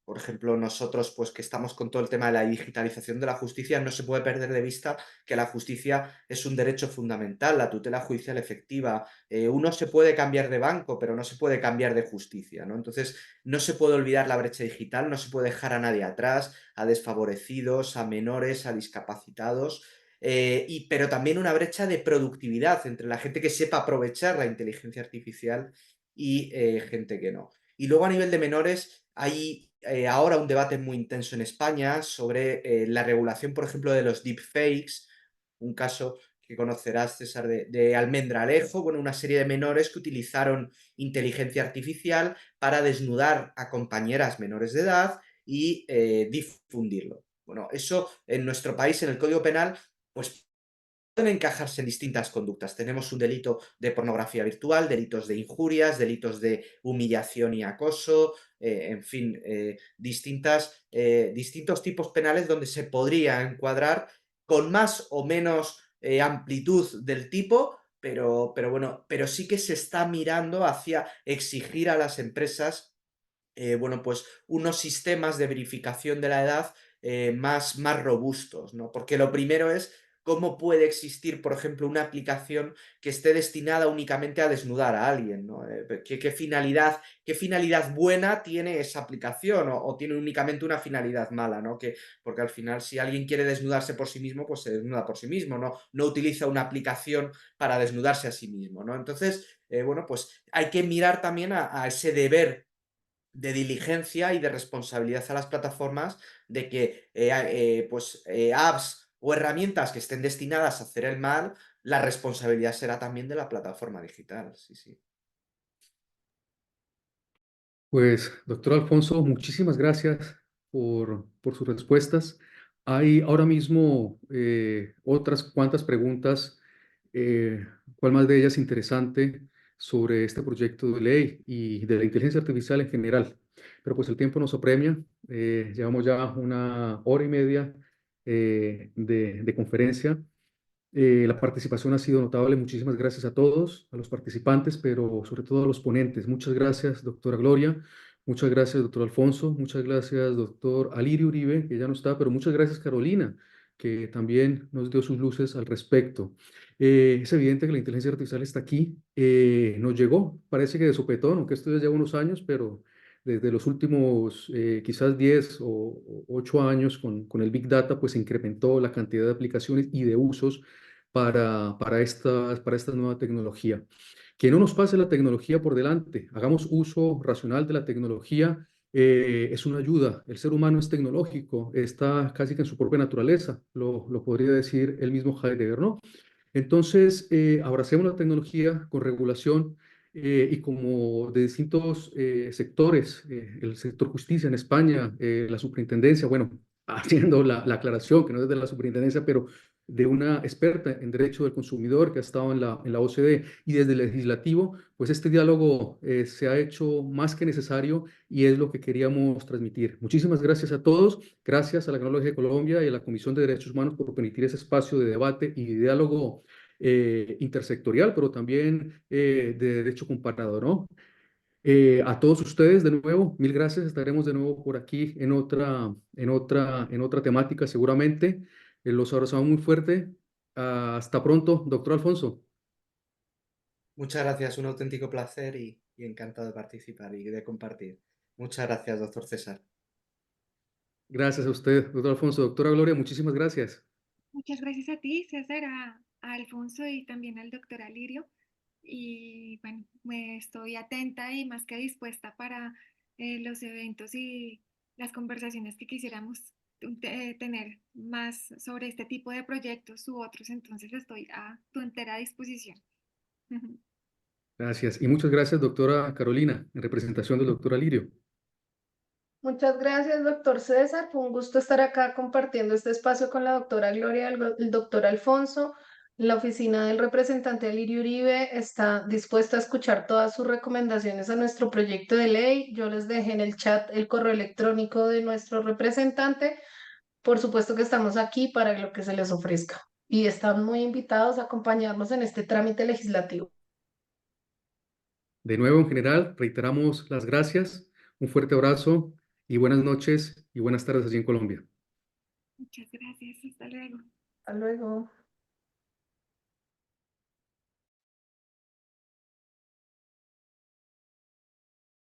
por ejemplo, nosotros, pues que estamos con todo el tema de la digitalización de la justicia, no se puede perder de vista que la justicia es un derecho fundamental, la tutela judicial efectiva. Uno se puede cambiar de banco, pero no se puede cambiar de justicia, ¿no? Entonces, no se puede olvidar la brecha digital, no se puede dejar a nadie atrás, a desfavorecidos, a menores, a discapacitados. Pero también una brecha de productividad entre la gente que sepa aprovechar la inteligencia artificial y gente que no. Y luego a nivel de menores hay ahora un debate muy intenso en España sobre la regulación, por ejemplo, de los deepfakes, un caso que conocerás, César, de Almendralejo, bueno, una serie de menores que utilizaron inteligencia artificial para desnudar a compañeras menores de edad y difundirlo. Bueno, eso en nuestro país, en el Código Penal, pues pueden encajarse en distintas conductas. Tenemos un delito de pornografía virtual, delitos de injurias, delitos de humillación y acoso, en fin, distintos tipos penales donde se podría encuadrar con más o menos amplitud del tipo, pero bueno, pero sí que se está mirando hacia exigir a las empresas bueno, pues unos sistemas de verificación de la edad más robustos, ¿no? Porque lo primero es cómo puede existir, por ejemplo, una aplicación que esté destinada únicamente a desnudar a alguien, ¿no? ¿Qué finalidad buena tiene esa aplicación o tiene únicamente una finalidad mala, ¿no? Porque al final, si alguien quiere desnudarse por sí mismo, pues se desnuda por sí mismo, no utiliza una aplicación para desnudarse a sí mismo, ¿no? Entonces, bueno, pues hay que mirar también a ese deber de diligencia y de responsabilidad a las plataformas de que apps o herramientas que estén destinadas a hacer el mal, la responsabilidad será también de la plataforma digital. Sí, sí. Pues, doctor Alfonso, muchísimas gracias por sus respuestas. Hay ahora mismo otras cuantas preguntas, ¿cuál más de ellas interesante sobre este proyecto de ley y de la inteligencia artificial en general? Pero pues el tiempo nos apremia, llevamos ya 1 hora y media de conferencia. La participación ha sido notable. Muchísimas gracias a todos, a los participantes, pero sobre todo a los ponentes. Muchas gracias, doctora Gloria. Muchas gracias, doctor Alfonso. Muchas gracias, doctor Alirio Uribe, que ya no está, pero muchas gracias, Carolina, que también nos dio sus luces al respecto. Es evidente que la inteligencia artificial está aquí. Nos llegó, parece que de sopetón, aunque esto ya lleva unos años, pero desde los últimos quizás 10 o 8 años con el Big Data, pues se incrementó la cantidad de aplicaciones y de usos para esta nueva tecnología. Que no nos pase la tecnología por delante, hagamos uso racional de la tecnología, es una ayuda. El ser humano es tecnológico, está casi que en su propia naturaleza, lo podría decir el mismo Heidegger, ¿no? Entonces, abracemos la tecnología con regulación y como de distintos sectores, el sector justicia en España, la superintendencia, bueno, haciendo la aclaración que no es de la superintendencia, pero de una experta en derecho del consumidor que ha estado en la OCDE y desde el legislativo, pues este diálogo se ha hecho más que necesario y es lo que queríamos transmitir. Muchísimas gracias a todos, gracias a la Criminología de Colombia y a la Comisión de Derechos Humanos por permitir ese espacio de debate y de diálogo intersectorial, pero también de derecho comparado, ¿no? A todos ustedes, de nuevo, mil gracias. Estaremos de nuevo por aquí en otra temática, seguramente. Los abrazamos muy fuerte. Hasta pronto, doctor Alfonso. Muchas gracias, un auténtico placer y encantado de participar y de compartir. Muchas gracias, doctor César. Gracias a usted, doctor Alfonso. Doctora Gloria, muchísimas gracias. Muchas gracias a ti, César, a Alfonso y también al doctor Alirio. Y bueno, me estoy atenta y más que dispuesta para los eventos y las conversaciones que quisiéramos tener más sobre este tipo de proyectos u otros. Entonces estoy a tu entera disposición. Gracias. Y muchas gracias, doctora Carolina, en representación del doctor Alirio. Muchas gracias, doctor César. Fue un gusto estar acá compartiendo este espacio con la doctora Gloria, el doctor Alfonso. La oficina del representante Alirio Uribe está dispuesta a escuchar todas sus recomendaciones a nuestro proyecto de ley. Yo les dejé en el chat el correo electrónico de nuestro representante. Por supuesto que estamos aquí para lo que se les ofrezca y están muy invitados a acompañarnos en este trámite legislativo. De nuevo, en general, reiteramos las gracias, un fuerte abrazo y buenas noches y buenas tardes allí en Colombia. Muchas gracias. Hasta luego. Hasta luego.